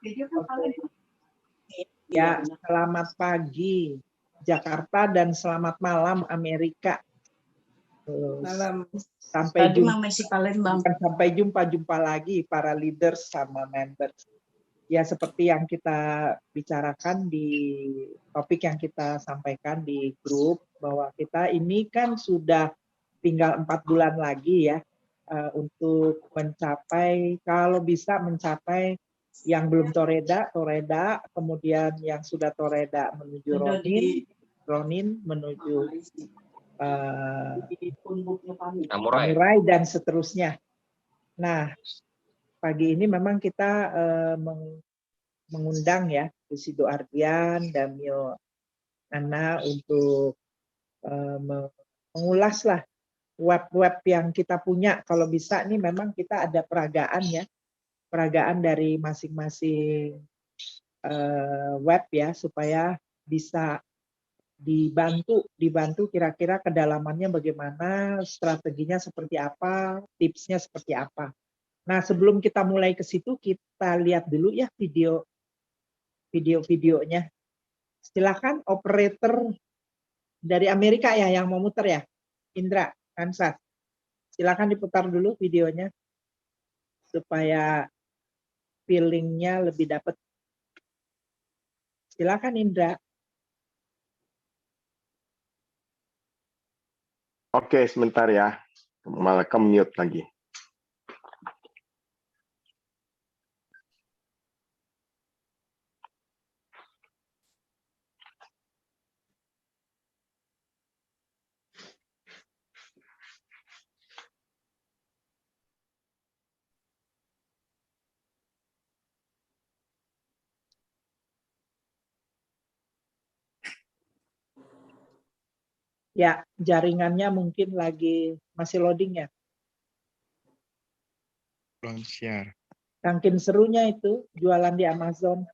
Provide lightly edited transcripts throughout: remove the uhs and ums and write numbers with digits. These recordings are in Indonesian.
Oke. Ya, selamat pagi Jakarta dan selamat malam Amerika. Malam. Sampai Tadi jumpa, masih Palembang. sampai jumpa lagi para leaders sama members. Ya, seperti yang kita bicarakan di topik yang kita sampaikan di grup, bahwa kita ini kan sudah tinggal 4 bulan lagi ya untuk mencapai, kalau bisa mencapai yang belum toreda, kemudian yang sudah toreda menuju Ronin menuju Samurai dan seterusnya. Nah, pagi ini memang kita mengundang ya Lucido Ardian dan Mio Ana untuk mengulas lah web-web yang kita punya. Kalau bisa nih memang kita ada peragaan ya, peragaan dari masing-masing web ya, supaya bisa dibantu kira-kira kedalamannya bagaimana, strateginya seperti apa, tipsnya seperti apa. Nah, sebelum kita mulai ke situ, kita lihat dulu ya videonya. Silakan operator dari Amerika ya yang mau muter ya, Indra, Kansas. Silakan diputar dulu videonya supaya feeling-nya lebih dapat. Silakan Indra. Oke, sebentar ya. Malah ke-mute lagi. Ya, jaringannya mungkin lagi masih loading ya. Belum share. Saking serunya itu jualan di Amazon.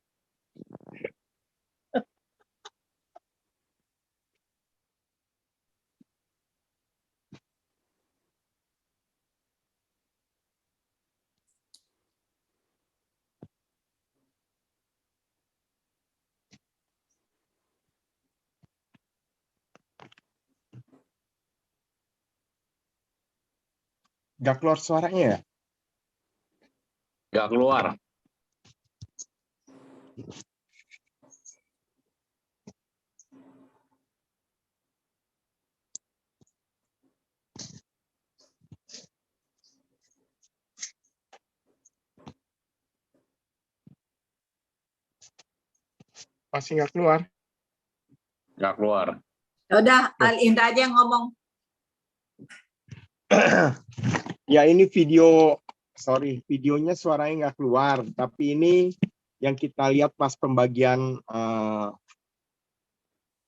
Nggak keluar suaranya ya? Nggak keluar. Masih nggak keluar? Nggak keluar. Udah, Al Indra aja yang ngomong. Ya ini videonya suaranya nggak keluar. Tapi ini yang kita lihat pas pembagian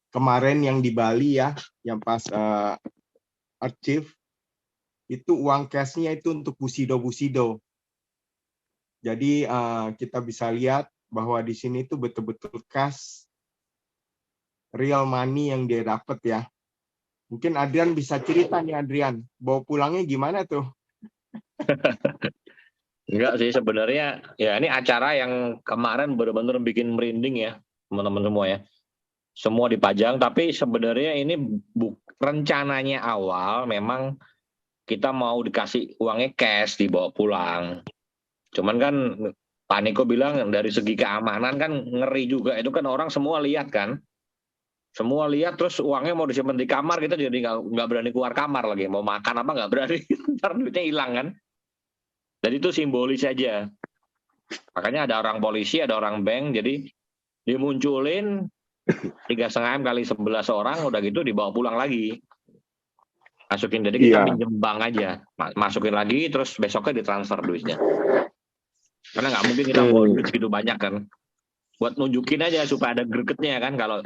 kemarin yang di Bali ya, yang pas archive, itu uang cashnya itu untuk Busido. Jadi kita bisa lihat bahwa di sini itu betul-betul cash, real money yang dia dapat ya. Mungkin Adrian bisa cerita nih Adrian, bawa pulangnya gimana tuh? Enggak sih sebenarnya, ya ini acara yang kemarin benar-benar bikin merinding ya teman-teman semua ya. Semua dipajang, tapi sebenarnya ini rencananya awal memang kita mau dikasih uangnya cash dibawa pulang. Cuman kan Pak Niko bilang dari segi keamanan kan ngeri juga, itu kan orang semua lihat kan. Semua lihat terus uangnya mau disimpan di kamar, kita jadi nggak berani keluar kamar lagi, mau makan apa nggak berani, ntar duitnya hilang kan. Jadi itu simbolis saja. Makanya ada orang polisi, ada orang bank, jadi dimunculin 3,5 M kali 11 orang, udah gitu dibawa pulang lagi. Masukin, jadi kita pinjem bank aja, masukin lagi, terus besoknya ditransfer duitnya. Karena nggak mungkin kita bawa duit segitu banyak kan. Buat nunjukin aja supaya ada gregetnya kan, kalau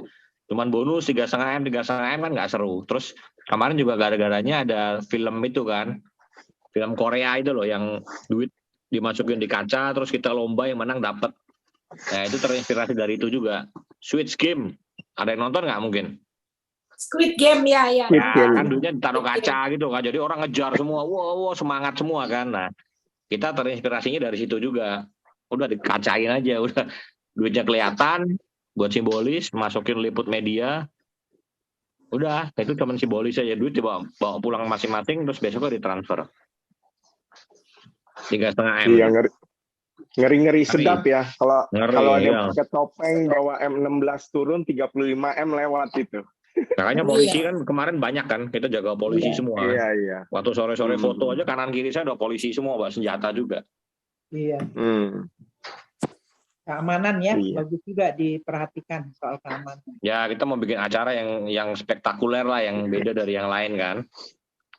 cuman bonus 3,5 M kan nggak seru. Terus kemarin juga gara-garanya ada film itu kan, film Korea itu loh, yang duit dimasukin di kaca, terus kita lomba yang menang dapat. Nah itu terinspirasi dari itu juga. Squid Game, ada yang nonton nggak mungkin? Squid Game ya. Ya kan duitnya ditaruh kaca gitu kan, jadi orang ngejar semua, wow semangat semua kan. Nah kita terinspirasinya dari situ juga. udah dikacain aja, udah duitnya kelihatan, buat simbolis, masukin liput media, udah itu cuma simbolis aja, duit dibawa pulang masing-masing, terus besoknya ditransfer 3,5 M. Iya, ngeri sedap ya. Kalau ada yang Iya. pakai topeng bawa M16 turun 35 M lewat itu. Makanya polisi kan kemarin banyak kan, kita jaga polisi semua. Iya. Waktu sore-sore foto aja kanan kiri saya ada polisi semua bawa senjata juga. Iya. Keamanan ya, bagus juga diperhatikan soal keamanan. Ya kita mau bikin acara yang spektakuler lah, yang beda dari yang lain kan.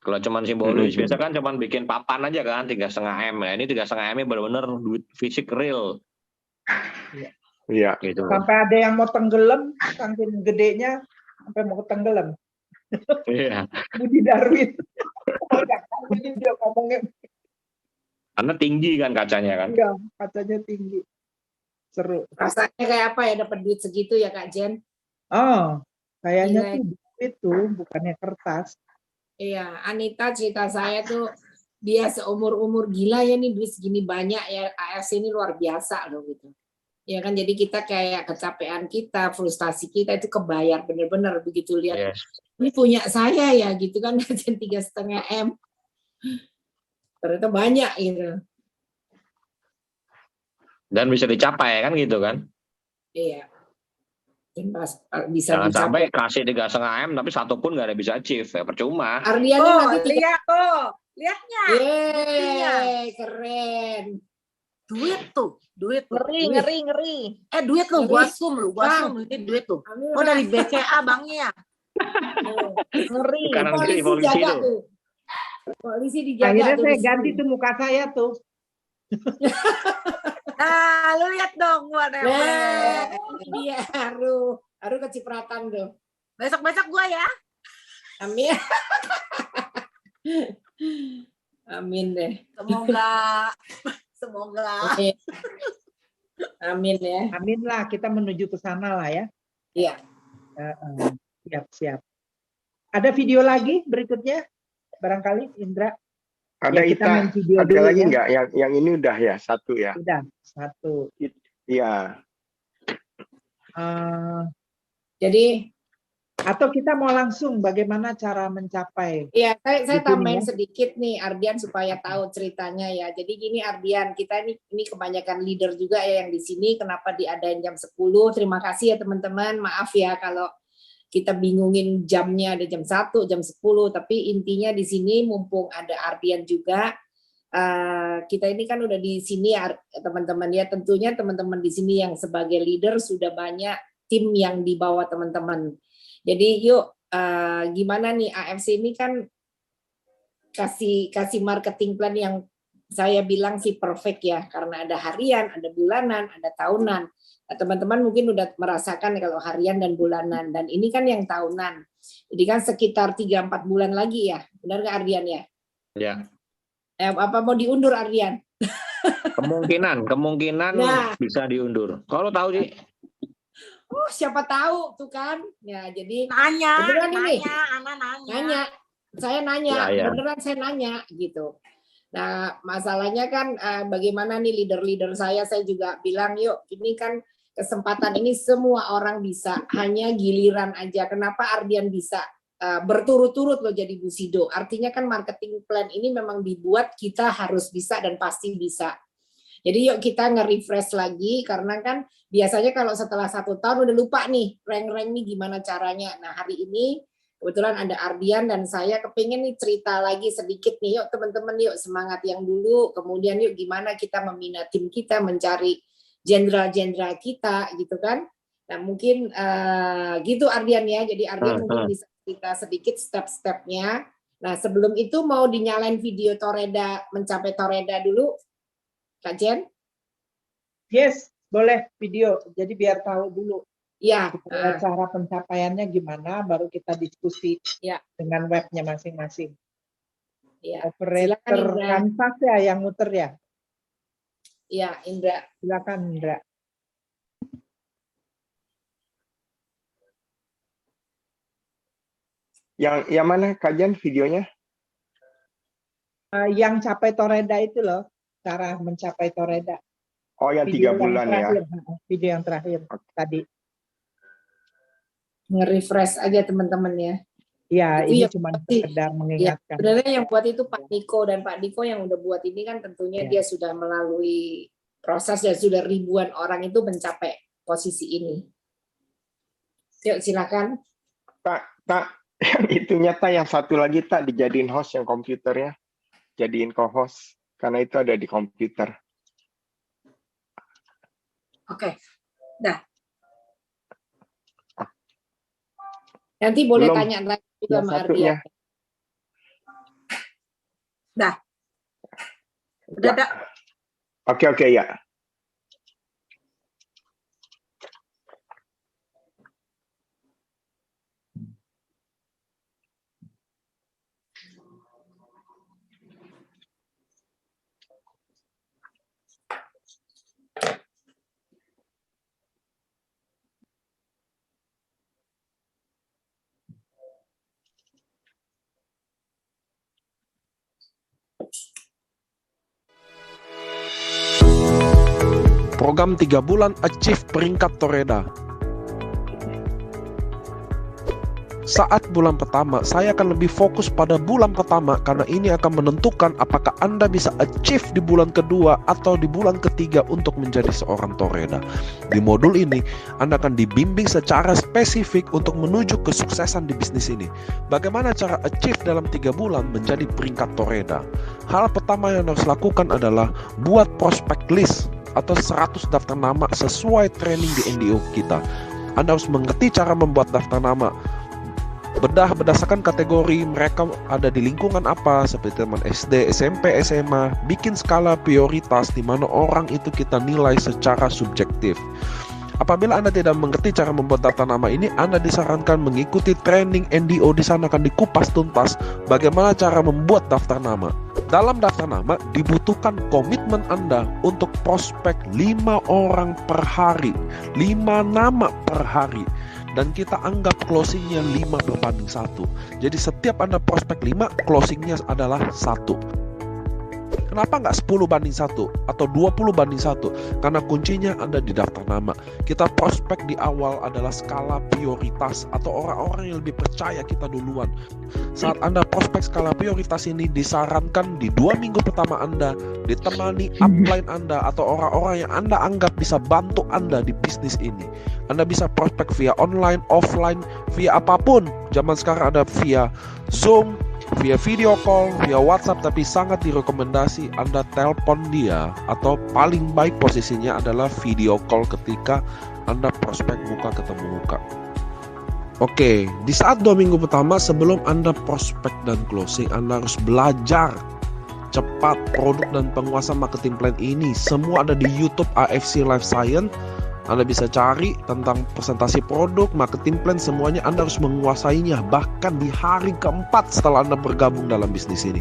Kalau cuman simbolis, biasa kan cuman bikin papan aja kan 3,5 M. Nah, ini 3,5 M benar-benar duit fisik real. Iya. Gitu. Sampai ada yang mau tenggelam, saking gedenya sampai mau tenggelam. Iya. Budi Darwin. Ini dia ngomongnya. Karena tinggi kan kacanya kan. Iya, kacanya tinggi. Seru. Rasanya kayak apa ya dapat duit segitu ya Kak Jen? Oh, kayaknya tuh duit tuh bukannya kertas. Iya, Anita cerita saya tuh dia seumur-umur gila ya nih duit segini banyak ya, AFC ini luar biasa loh gitu. Ya kan, jadi kita kayak kecapean kita, frustasi kita itu kebayar bener-bener begitu lihat. Ini punya saya ya gitu kan, 3,5 M. Ternyata banyak gitu. Dan bisa dicapai kan gitu kan. Iya. Bisa jangan dicapai. Sampai kasih 3,5 M tapi satu pun nggak ada bisa achieve, ya percuma. Ardian nanti lihat tuh, lihatnya. Yeay, keren. Duit tuh. Ngeri. Duit lu, gua zoom ini duit tuh. Oh dari BCA banknya. Ngeri. Polisi jaga tuh. Polisi dijaga. Akhirnya saya ganti tuh muka saya tuh. Nah, lu lihat dong gua Iya, Haru kecipratan tuh. Besok-besok gua ya. Amin. Amin deh. Semoga. Amin ya. Amin lah, kita menuju ke sana lah ya. Iya. Siap. Ada video lagi berikutnya? Barangkali Indra. Ada ya, ada lagi nggak? Yang ini udah ya, satu ya. Udah, satu. Iya. Jadi atau kita mau langsung bagaimana cara mencapai? Iya, saya tambahin sedikit nih Ardian supaya tahu ceritanya ya. Jadi gini Ardian, kita ini kebanyakan leader juga ya yang di sini. Kenapa diadain jam 10? Terima kasih ya teman-teman. Maaf ya kalau kita bingungin jamnya, ada jam 1, jam 10, tapi intinya di sini mumpung ada Ardian juga, kita ini kan udah di sini ya teman-teman ya, tentunya teman-teman di sini yang sebagai leader sudah banyak tim yang dibawa teman-teman. Jadi yuk gimana nih AFC ini kan kasih marketing plan yang saya bilang sih perfect ya, karena ada harian, ada bulanan, ada tahunan. Teman-teman mungkin udah merasakan kalau harian dan bulanan, dan ini kan yang tahunan. Jadi kan sekitar 3-4 bulan lagi ya, benar nggak Ardian ya? Ya. Apa mau diundur Ardian? Kemungkinan bisa diundur. Kalau tahu sih. Siapa tahu tuh kan? Ya jadi nanya. Saya nanya, ya. Beneran saya nanya gitu. Nah masalahnya kan bagaimana nih leader-leader saya juga bilang yuk ini kan kesempatan ini semua orang bisa, hanya giliran aja. Kenapa Ardian bisa berturut-turut loh jadi Busido? Artinya kan marketing plan ini memang dibuat kita harus bisa dan pasti bisa. Jadi yuk kita nge-refresh lagi, karena kan biasanya kalau setelah 1 tahun udah lupa nih rank-rank nih gimana caranya. Nah hari ini kebetulan ada Ardian dan saya kepingin nih cerita lagi sedikit nih, yuk teman-teman yuk semangat yang dulu, kemudian yuk gimana kita membina tim kita, mencari jenderal-jenderal kita gitu kan. Nah mungkin gitu Ardian ya, jadi Ardian mungkin bisa cerita sedikit step-stepnya. Nah sebelum itu mau dinyalain video Toreda, mencapai Toreda dulu Kak Jen? Yes, boleh video, jadi biar tahu dulu. Ya, cara pencapaiannya gimana, baru kita diskusi ya dengan webnya masing-masing. Ya. Operator kanvas ya yang muter ya. Ya, Indra. Silakan Indra. Yang mana kajian videonya? Yang capai Toreda itu loh, cara mencapai Toreda. Oh, yang 3 bulan ya. Video yang terakhir tadi. Nge-refresh aja teman-teman ya. Ya, Itu ini yang cuma pasti. sekedar Ya, mengingatkan. sebenarnya yang buat itu Pak Niko, dan Pak Niko yang udah buat ini kan tentunya dia sudah melalui proses dan sudah ribuan orang itu mencapai posisi ini. Yuk silakan. Tak, yang itu nyata yang satu lagi tak dijadiin host yang komputernya. Jadiin co-host. Karena itu ada di komputer. Oke. Dah. Nanti boleh Belum. tanya lagi juga Yang sama satunya. Ardian. Dah. Udah, Ya. dah. Oke, ya. Program 3 bulan Achieve peringkat Toreda. Saat bulan pertama, saya akan lebih fokus pada bulan pertama karena ini akan menentukan apakah Anda bisa achieve di bulan kedua atau di bulan ketiga untuk menjadi seorang Toreda. Di modul ini, Anda akan dibimbing secara spesifik untuk menuju kesuksesan di bisnis ini. Bagaimana cara achieve dalam 3 bulan menjadi peringkat Toreda? Hal pertama yang harus lakukan adalah buat prospect list atau 100 daftar nama sesuai training di NDO kita. Anda harus mengerti cara membuat daftar nama. Bedah berdasarkan kategori mereka ada di lingkungan apa, seperti teman SD, SMP, SMA, bikin skala prioritas di mana orang itu kita nilai secara subjektif. Apabila Anda tidak mengerti cara membuat daftar nama ini, Anda disarankan mengikuti training NDO. Di sana akan dikupas tuntas bagaimana cara membuat daftar nama. Dalam daftar nama dibutuhkan komitmen Anda untuk prospek 5 orang per hari, 5 nama per hari. Dan kita anggap closingnya 5/1. Jadi setiap Anda prospek 5, closingnya adalah 1. Kenapa nggak 10/1 atau 20/1? Karena kuncinya ada di daftar nama. Kita prospek di awal adalah skala prioritas atau orang-orang yang lebih percaya kita duluan. Saat Anda prospek skala prioritas ini disarankan di 2 minggu pertama Anda ditemani upline Anda atau orang-orang yang Anda anggap bisa bantu Anda di bisnis ini. Anda bisa prospek via online, offline, via apapun. Zaman sekarang ada via Zoom, via video call, via WhatsApp, tapi sangat direkomendasi Anda telepon dia atau paling baik posisinya adalah video call ketika Anda prospek muka ketemu muka. Oke, di saat 2 minggu pertama sebelum Anda prospek dan closing, Anda harus belajar cepat produk dan penguasa marketing plan ini. Semua ada di YouTube AFC Life Science. Anda bisa cari tentang presentasi produk, marketing plan, semuanya Anda harus menguasainya bahkan di hari keempat setelah Anda bergabung dalam bisnis ini.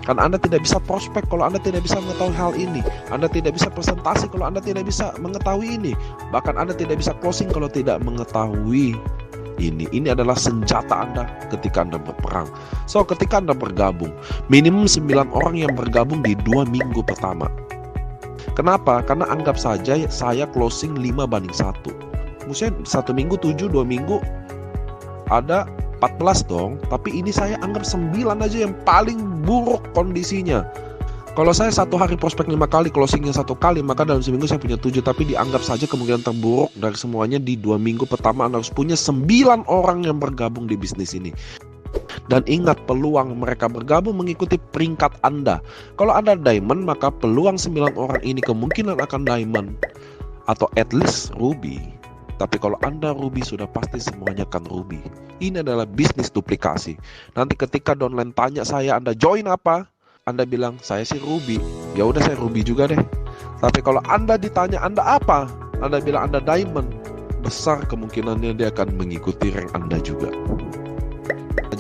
Karena Anda tidak bisa prospek kalau Anda tidak bisa mengetahui hal ini. Anda tidak bisa presentasi kalau Anda tidak bisa mengetahui ini. Bahkan Anda tidak bisa closing kalau tidak mengetahui ini. Ini adalah senjata Anda ketika Anda berperang. So, ketika Anda bergabung, minimum 9 orang yang bergabung di 2 minggu pertama. Kenapa? Karena anggap saja saya closing 5/1. Maksudnya 1 minggu 7, 2 minggu ada 14 dong. Tapi ini saya anggap 9 aja yang paling buruk kondisinya. Kalau saya 1 hari prospek 5 kali, closingnya 1 kali, maka dalam seminggu saya punya 7. Tapi dianggap saja kemungkinan terburuk dari semuanya di 2 minggu pertama Anda harus punya 9 orang yang bergabung di bisnis ini. Dan ingat, peluang mereka bergabung mengikuti peringkat Anda. Kalau Anda diamond, maka peluang 9 orang ini kemungkinan akan diamond atau at least ruby. Tapi kalau Anda ruby, sudah pasti semuanya akan ruby. Ini adalah bisnis duplikasi. Nanti ketika downline tanya saya, Anda join apa? Anda bilang, saya sih ruby. Ya udah, saya ruby juga deh. Tapi kalau Anda ditanya Anda apa? Anda bilang Anda diamond. Besar kemungkinannya dia akan mengikuti rank Anda juga.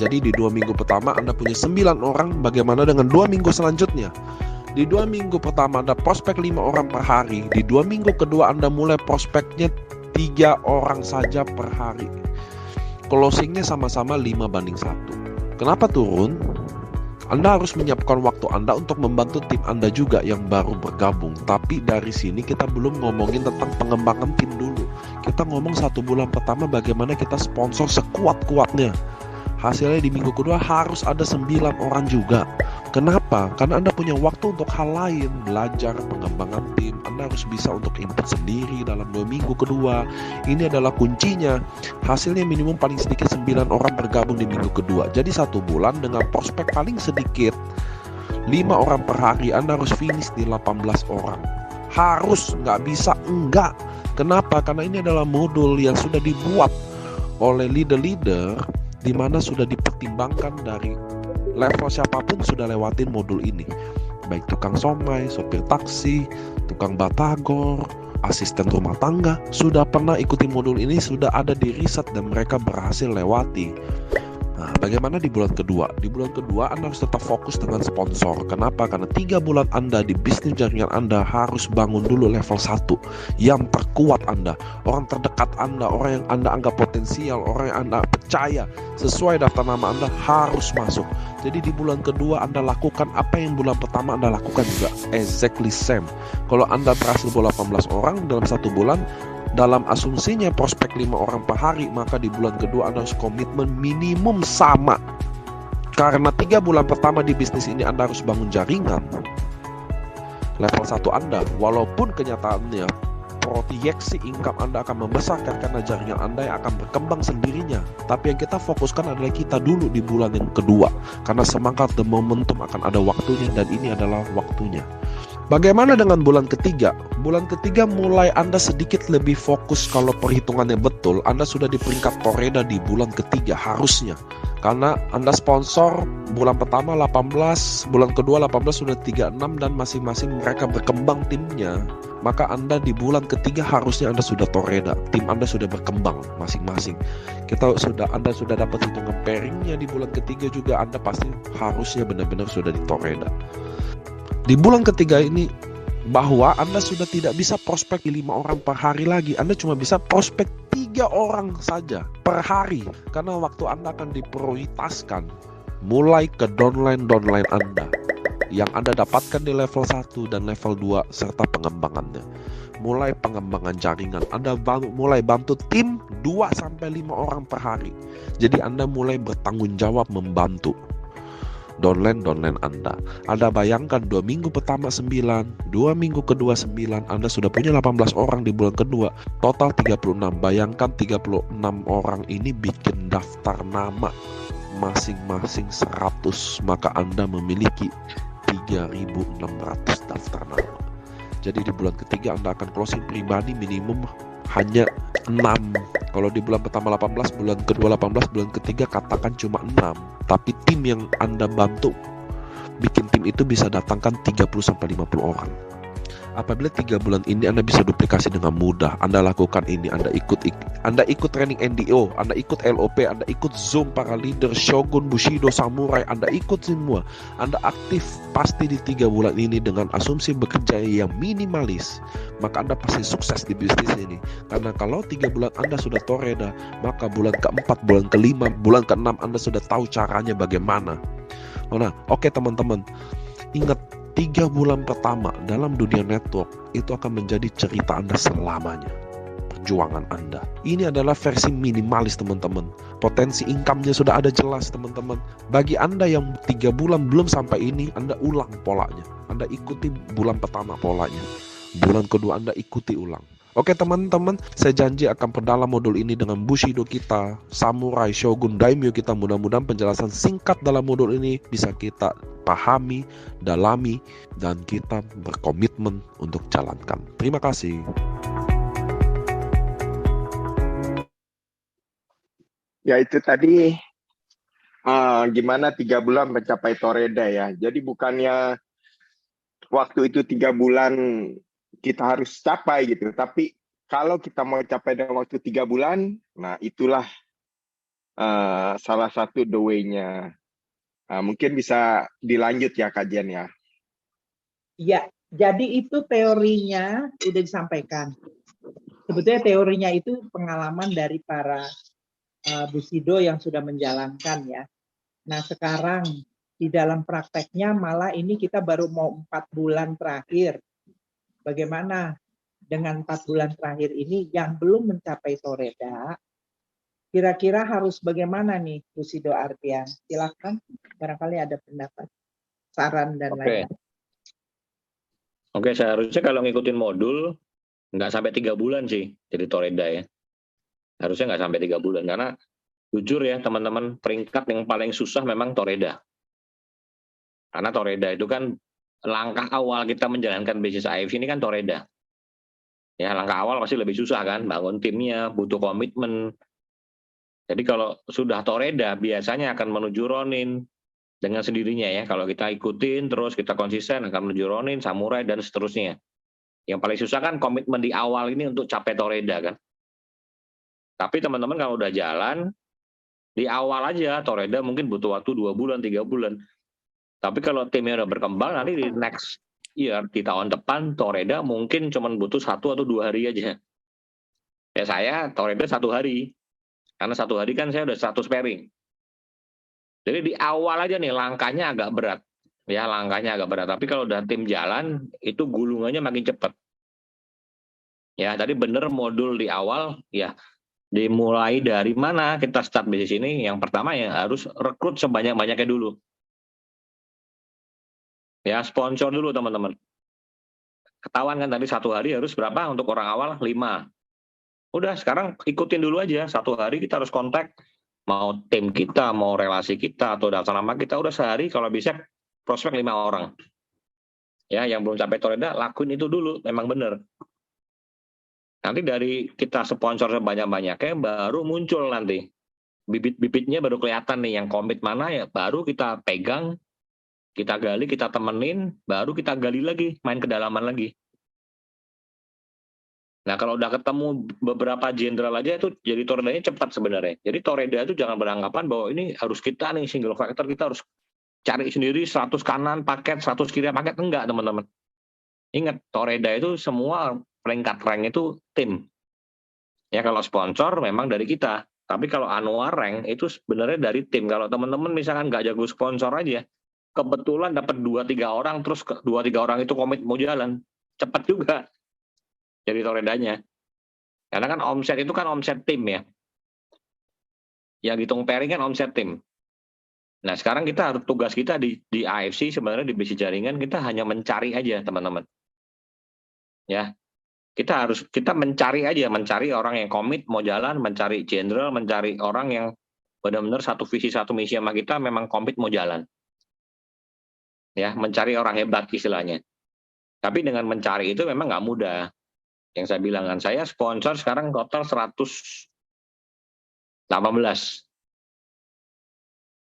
Jadi di 2 minggu pertama Anda punya 9 orang. Bagaimana dengan 2 minggu selanjutnya? Di 2 minggu pertama Anda prospek 5 orang per hari. Di 2 minggu kedua Anda mulai prospeknya 3 orang saja per hari. Closingnya sama-sama 5/1. Kenapa turun? Anda harus menyiapkan waktu Anda untuk membantu tim Anda juga yang baru bergabung. Tapi dari sini kita belum ngomongin tentang pengembangan tim dulu. Kita ngomong 1 bulan pertama bagaimana kita sponsor sekuat-kuatnya. Hasilnya di minggu kedua harus ada 9 orang juga. Kenapa? Karena Anda punya waktu untuk hal lain, belajar, pengembangan tim. Anda harus bisa untuk input sendiri dalam 2 minggu kedua. Ini adalah kuncinya. Hasilnya minimum paling sedikit 9 orang bergabung di minggu kedua. Jadi 1 bulan dengan prospek paling sedikit 5 orang per hari, Anda harus finish di 18 orang. Harus, nggak bisa, enggak. Kenapa? Karena ini adalah modul yang sudah dibuat oleh leader-leader di mana sudah dipertimbangkan dari level siapapun sudah lewatin modul ini. Baik tukang somai, sopir taksi, tukang batagor, asisten rumah tangga, sudah pernah ikuti modul ini, sudah ada di riset dan mereka berhasil lewati. Nah, bagaimana di bulan kedua? Di bulan kedua Anda harus tetap fokus dengan sponsor. Kenapa? Karena 3 bulan Anda di bisnis jaringan Anda harus bangun dulu level 1 yang terkuat Anda, orang terdekat Anda, orang yang Anda anggap potensial, orang yang Anda percaya sesuai daftar nama Anda harus masuk. Jadi di bulan kedua Anda lakukan apa yang bulan pertama Anda lakukan juga, exactly same. Kalau Anda berhasil 18 orang dalam 1 bulan, dalam asumsinya prospek 5 orang per hari, maka di bulan kedua Anda harus komitmen minimum sama. Karena 3 bulan pertama di bisnis ini Anda harus bangun jaringan. Level 1 Anda, walaupun kenyataannya proyeksi income Anda akan membesarkan karena jaringan Anda yang akan berkembang sendirinya. Tapi yang kita fokuskan adalah kita dulu di bulan yang kedua. Karena semangat dan momentum akan ada waktunya dan ini adalah waktunya. Bagaimana dengan bulan ketiga? Bulan ketiga mulai Anda sedikit lebih fokus. Kalau perhitungannya betul, Anda sudah di peringkat Toreda di bulan ketiga harusnya. Karena Anda sponsor bulan pertama 18, bulan kedua 18 sudah 36 dan masing-masing mereka berkembang timnya. Maka Anda di bulan ketiga harusnya Anda sudah Toreda, tim Anda sudah berkembang masing-masing. Anda sudah dapat hitungan pairingnya di bulan ketiga juga, Anda pasti harusnya benar-benar sudah di Toreda. Di bulan ketiga ini bahwa Anda sudah tidak bisa prospek 5 orang per hari lagi, Anda cuma bisa prospek 3 orang saja per hari karena waktu Anda akan diprioritaskan mulai ke downline Anda yang Anda dapatkan di level 1 dan level 2 serta pengembangannya. Mulai pengembangan jaringan, Anda mulai bantu tim 2-5 orang per hari. Jadi Anda mulai bertanggung jawab membantu downline Anda. Anda bayangkan 2 minggu pertama 9, 2 minggu kedua 9, Anda sudah punya 18 orang di bulan kedua, total 36. Bayangkan 36 orang ini bikin daftar nama masing-masing 100, maka Anda memiliki 3.600 daftar nama. Jadi di bulan ketiga Anda akan closing pribadi minimum hanya 6. Kalau di bulan pertama 18, bulan kedua 18, bulan ketiga katakan cuma 6. Tapi tim yang Anda bantu bikin tim itu bisa datangkan 30-50 orang. Apabila 3 bulan ini Anda bisa duplikasi dengan mudah, Anda lakukan ini, Anda ikut training NDO, Anda ikut LOP, Anda ikut Zoom para leader, Shogun, Bushido, Samurai, Anda ikut semua. Anda aktif pasti di 3 bulan ini dengan asumsi bekerja yang minimalis, maka Anda pasti sukses di bisnis ini. Karena kalau 3 bulan Anda sudah Toreda, maka bulan keempat, bulan kelima, bulan keenam Anda sudah tahu caranya bagaimana. Nah, oke teman-teman, ingat 3 bulan pertama dalam dunia network itu akan menjadi cerita Anda selamanya. Perjuangan Anda. Ini adalah versi minimalis teman-teman. Potensi income-nya sudah ada jelas teman-teman. Bagi Anda yang 3 bulan belum sampai ini, Anda ulang polanya. Anda ikuti bulan pertama polanya. Bulan kedua Anda ikuti ulang. Oke teman-teman, saya janji akan perdalam modul ini dengan Bushido kita, Samurai, Shogun, Daimyo kita. Mudah-mudahan penjelasan singkat dalam modul ini bisa kita pahami, dalami, dan kita berkomitmen untuk jalankan. Terima kasih. Ya itu tadi gimana 3 bulan mencapai Toreda ya. Jadi bukannya waktu itu 3 bulan kita harus capai gitu. Tapi kalau kita mau capai dalam waktu 3 bulan, nah itulah salah satu the way-nya. Mungkin bisa dilanjut ya kajian ya. Ya, jadi itu teorinya udah disampaikan. Sebetulnya teorinya itu pengalaman dari para Bushido yang sudah menjalankan ya. Nah sekarang di dalam prakteknya malah ini kita baru mau 4 bulan terakhir. Bagaimana dengan 4 bulan terakhir ini yang belum mencapai Toreda, kira-kira harus bagaimana nih, Bu Sido Ardian? Silakan, barangkali ada pendapat, saran, dan lain-lain. Oke, seharusnya kalau ngikutin modul, nggak sampai 3 bulan sih jadi Toreda ya. Harusnya nggak sampai 3 bulan, karena jujur ya teman-teman, peringkat yang paling susah memang Toreda. Karena Toreda itu kan langkah awal kita menjalankan bisnis AFC ini kan Toreda. Ya, langkah awal pasti lebih susah kan, bangun timnya, butuh komitmen. Jadi kalau sudah Toreda biasanya akan menuju Ronin dengan sendirinya ya. Kalau kita ikutin terus kita konsisten akan menuju Ronin, Samurai, dan seterusnya. Yang paling susah kan komitmen di awal ini untuk capai Toreda kan. Tapi teman-teman kalau udah jalan, di awal aja Toreda mungkin butuh waktu 2 bulan, 3 bulan. Tapi kalau timnya udah berkembang, nanti di next year, di tahun depan, Toreda mungkin cuma butuh 1 atau 2 hari aja. Ya saya Toreda 1 hari. Karena 1 hari kan saya udah 100 pairing. Jadi di awal aja nih langkahnya agak berat. Ya langkahnya agak berat. Tapi kalau udah tim jalan, itu gulungannya makin cepat. Ya tadi bener modul di awal, ya dimulai dari mana kita start bisnis ini. Yang pertama ya harus rekrut sebanyak-banyaknya dulu. Ya sponsor dulu teman-teman. Ketahuan kan tadi 1 hari harus berapa untuk orang awal? 5. Udah sekarang ikutin dulu aja. 1 hari kita harus kontak. Mau tim kita, mau relasi kita, atau daftar nama kita. Udah sehari kalau bisa prospek 5 orang. Ya yang belum sampai Toreda lakuin itu dulu. Memang bener. Nanti dari kita sponsor sebanyak-banyaknya baru muncul nanti. Bibit-bibitnya baru kelihatan nih. Yang komit mana ya baru kita pegang. Kita gali, kita temenin, baru kita gali lagi, main kedalaman lagi. Nah kalau udah ketemu beberapa jenderal aja itu jadi Toredanya cepat sebenarnya. Jadi Toreda itu jangan beranggapan bahwa ini harus kita nih single factor, kita harus cari sendiri 100 kanan paket, 100 kiri paket. Enggak teman-teman. Ingat Toreda itu semua peringkat rank itu tim. Ya kalau sponsor memang dari kita. Tapi kalau Anwar rank itu sebenarnya dari tim. Kalau teman-teman misalkan nggak jago sponsor aja, kebetulan dapat 2-3 orang, terus 2-3 orang itu komit mau jalan, cepat juga jadi Toredanya. Karena kan omset itu kan omset tim ya. Yang hitung pairing kan omset tim. Nah sekarang kita harus tugas kita di AFC sebenarnya di bisnis jaringan kita hanya mencari aja teman-teman. Ya kita mencari aja, mencari orang yang komit mau jalan, mencari jenderal, mencari orang yang benar-benar satu visi satu misi sama kita memang komit mau jalan. Ya mencari orang hebat istilahnya. Tapi dengan mencari itu memang nggak mudah. Yang saya bilang kan saya sponsor sekarang total 118.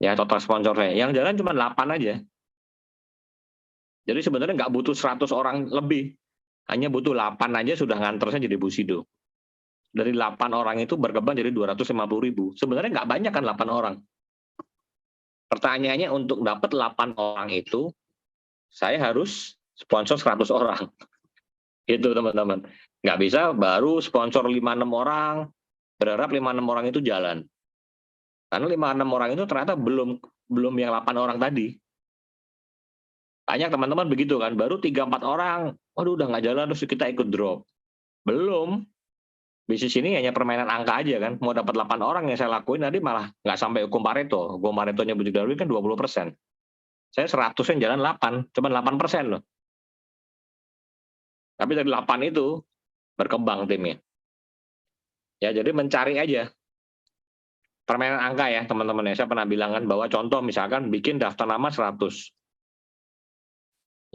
Ya total sponsor saya. Yang jalan cuma 8 aja. Jadi sebenarnya nggak butuh 100 orang lebih. Hanya butuh 8 aja sudah nganternya jadi Bu Sido. Dari 8 orang itu berkembang jadi 250.000. Sebenarnya nggak banyak kan 8 orang. Pertanyaannya untuk dapat 8 orang itu saya harus sponsor 100 orang. Itu teman-teman. Nggak bisa baru sponsor 5-6 orang, berharap 5-6 orang itu jalan. Karena 5-6 orang itu ternyata belum yang 8 orang tadi. Banyak teman-teman begitu kan, baru 3-4 orang, waduh udah nggak jalan terus kita ikut drop. Belum. Bisnis ini hanya permainan angka aja kan. Mau dapat 8 orang yang saya lakuin nanti malah nggak sampai hukum Pareto. Hukum Paretonya Bu Darwin kan 20%. Saya 100 yang jalan 8, cuma 8% loh. Tapi dari 8 itu berkembang timnya. Ya jadi mencari aja. Permainan angka ya teman-teman ya. Saya pernah bilang kan bahwa contoh misalkan bikin daftar nama 100.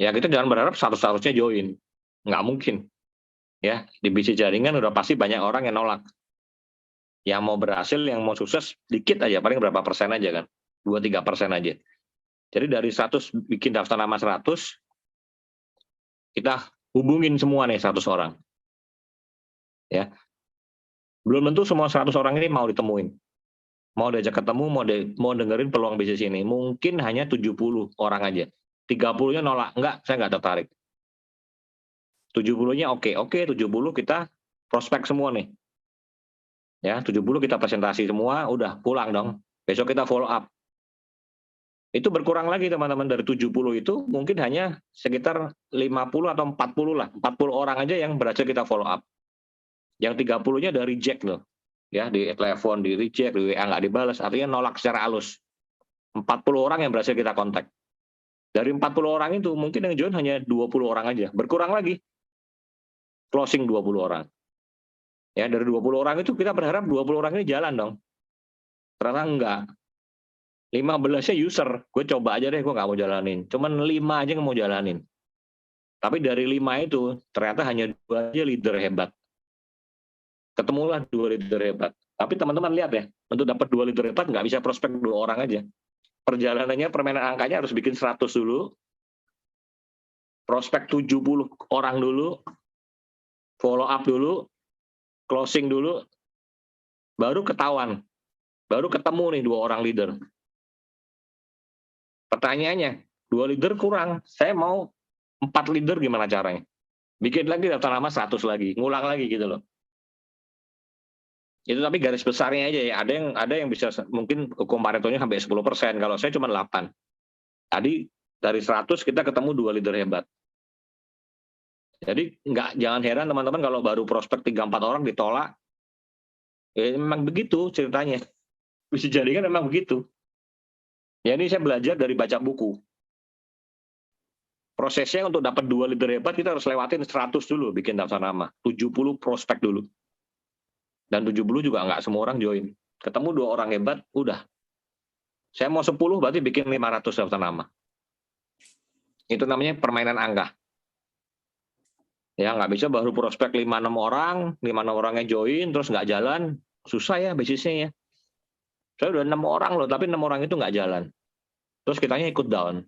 Ya kita jangan berharap 100-100-nya join. Nggak mungkin. Ya di bisnis jaringan udah pasti banyak orang yang nolak. Yang mau berhasil, yang mau sukses dikit aja, paling berapa persen aja kan. 2-3% aja. Jadi dari 100 bikin daftar nama 100, kita hubungin semua nih 100 orang. Ya. Belum tentu semua 100 orang ini mau ditemuin. Mau diajak ketemu, mau dengerin peluang bisnis ini. Mungkin hanya 70 orang aja. 30-nya nolak. Enggak, saya nggak tertarik. 70-nya oke, 70 kita prospek semua nih. Ya, 70 kita presentasi semua, udah pulang dong. Besok kita follow up. Itu berkurang lagi teman-teman, dari 70 itu mungkin hanya sekitar 50 atau 40 lah. 40 orang aja yang berhasil kita follow up. Yang 30-nya dari reject loh. Ya, di telepon, di reject, di WA nggak dibalas, artinya nolak secara halus. 40 orang yang berhasil kita kontak. Dari 40 orang itu mungkin yang join hanya 20 orang aja. Berkurang lagi. Closing 20 orang. Ya, dari 20 orang itu kita berharap 20 orang ini jalan dong. Ternyata enggak. 15-nya user. Gue coba aja deh, gue nggak mau jalanin. Cuman 5 aja yang mau jalanin. Tapi dari 5 itu, ternyata hanya 2 aja leader hebat. Ketemulah 2 leader hebat. Tapi teman-teman lihat ya, untuk dapat 2 leader hebat nggak bisa prospek 2 orang aja. Perjalanannya, permainan angkanya harus bikin 100 dulu. Prospek 70 orang dulu. Follow up dulu. Closing dulu. Baru ketahuan. Baru ketemu nih 2 orang leader. Pertanyaannya, 2 leader kurang. Saya mau 4 leader, gimana caranya? Bikin lagi daftar nama 100 lagi. Ngulang lagi gitu loh. Itu tapi garis besarnya aja ya. Ada yang bisa mungkin hukum Paretonya sampai 10%. Kalau saya cuma 8. Tadi dari 100 kita ketemu 2 leader hebat. Jadi jangan heran teman-teman kalau baru prospek 3-4 orang ditolak. Ya memang begitu ceritanya. Bisa jadi kan memang begitu. Ya ini saya belajar dari baca buku. Prosesnya untuk dapat 2 leader hebat kita harus lewatin 100 dulu bikin daftar nama. 70 prospek dulu. Dan 70 juga nggak semua orang join. Ketemu 2 orang hebat, udah. Saya mau 10 berarti bikin 500 daftar nama. Itu namanya permainan angka. Ya nggak bisa baru prospek 5-6 orang, 5-6 orangnya join, terus nggak jalan. Susah ya bisnisnya ya. Saya udah 6 orang loh, tapi 6 orang itu nggak jalan. Terus kitanya ikut down.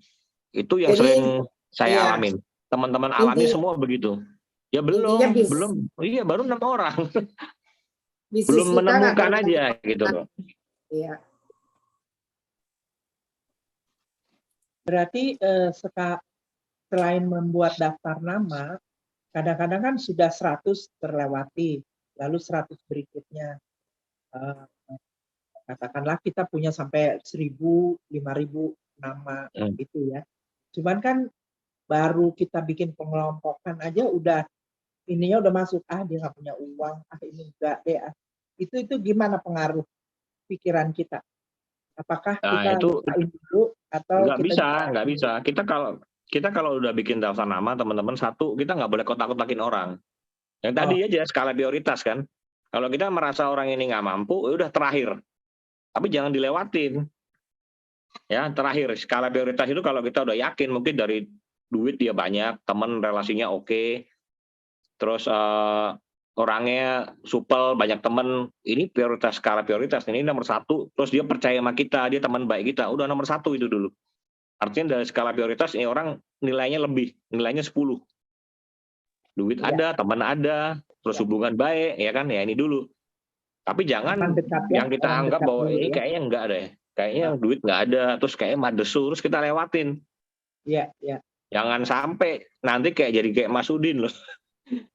Itu yang sering saya alamin. Teman-teman alami semua begitu. Ya belum. Iya baru 6 orang. Belum menemukan aja gitu loh. Iya. Berarti selain membuat daftar nama, kadang-kadang kan sudah 100 terlewati, lalu 100 berikutnya. Katakanlah kita punya sampai 1.000, 5.000 nama gitu ya. Cuman kan baru kita bikin pengelompokan aja udah ininya udah masuk, dia nggak punya uang, ini enggak deh. Itu gimana pengaruh pikiran kita? Apakah kita lupain dulu atau nggak bisa. Kita kalau udah bikin daftar nama teman-teman, satu kita nggak boleh kotak-kotakin orang. Yang tadi aja skala prioritas kan. Kalau kita merasa orang ini nggak mampu, udah terakhir. Tapi jangan dilewatin. Ya terakhir skala prioritas itu kalau kita udah yakin mungkin dari duit dia banyak, teman relasinya oke, terus orangnya supel, banyak teman, ini prioritas skala prioritas, ini nomor 1, terus dia percaya sama kita, dia teman baik kita, udah nomor 1 itu dulu. Artinya dari skala prioritas ini orang nilainya lebih, nilainya 10. Duit ada, teman ada, terus hubungan baik, ya kan, ya ini dulu. Tapi jangan yang kita anggap bahwa ini kayaknya enggak deh, kayaknya duit nggak ada, terus kayaknya madesu, terus kita lewatin. Iya, iya. Jangan sampai nanti jadi kayak Mas Udin loh.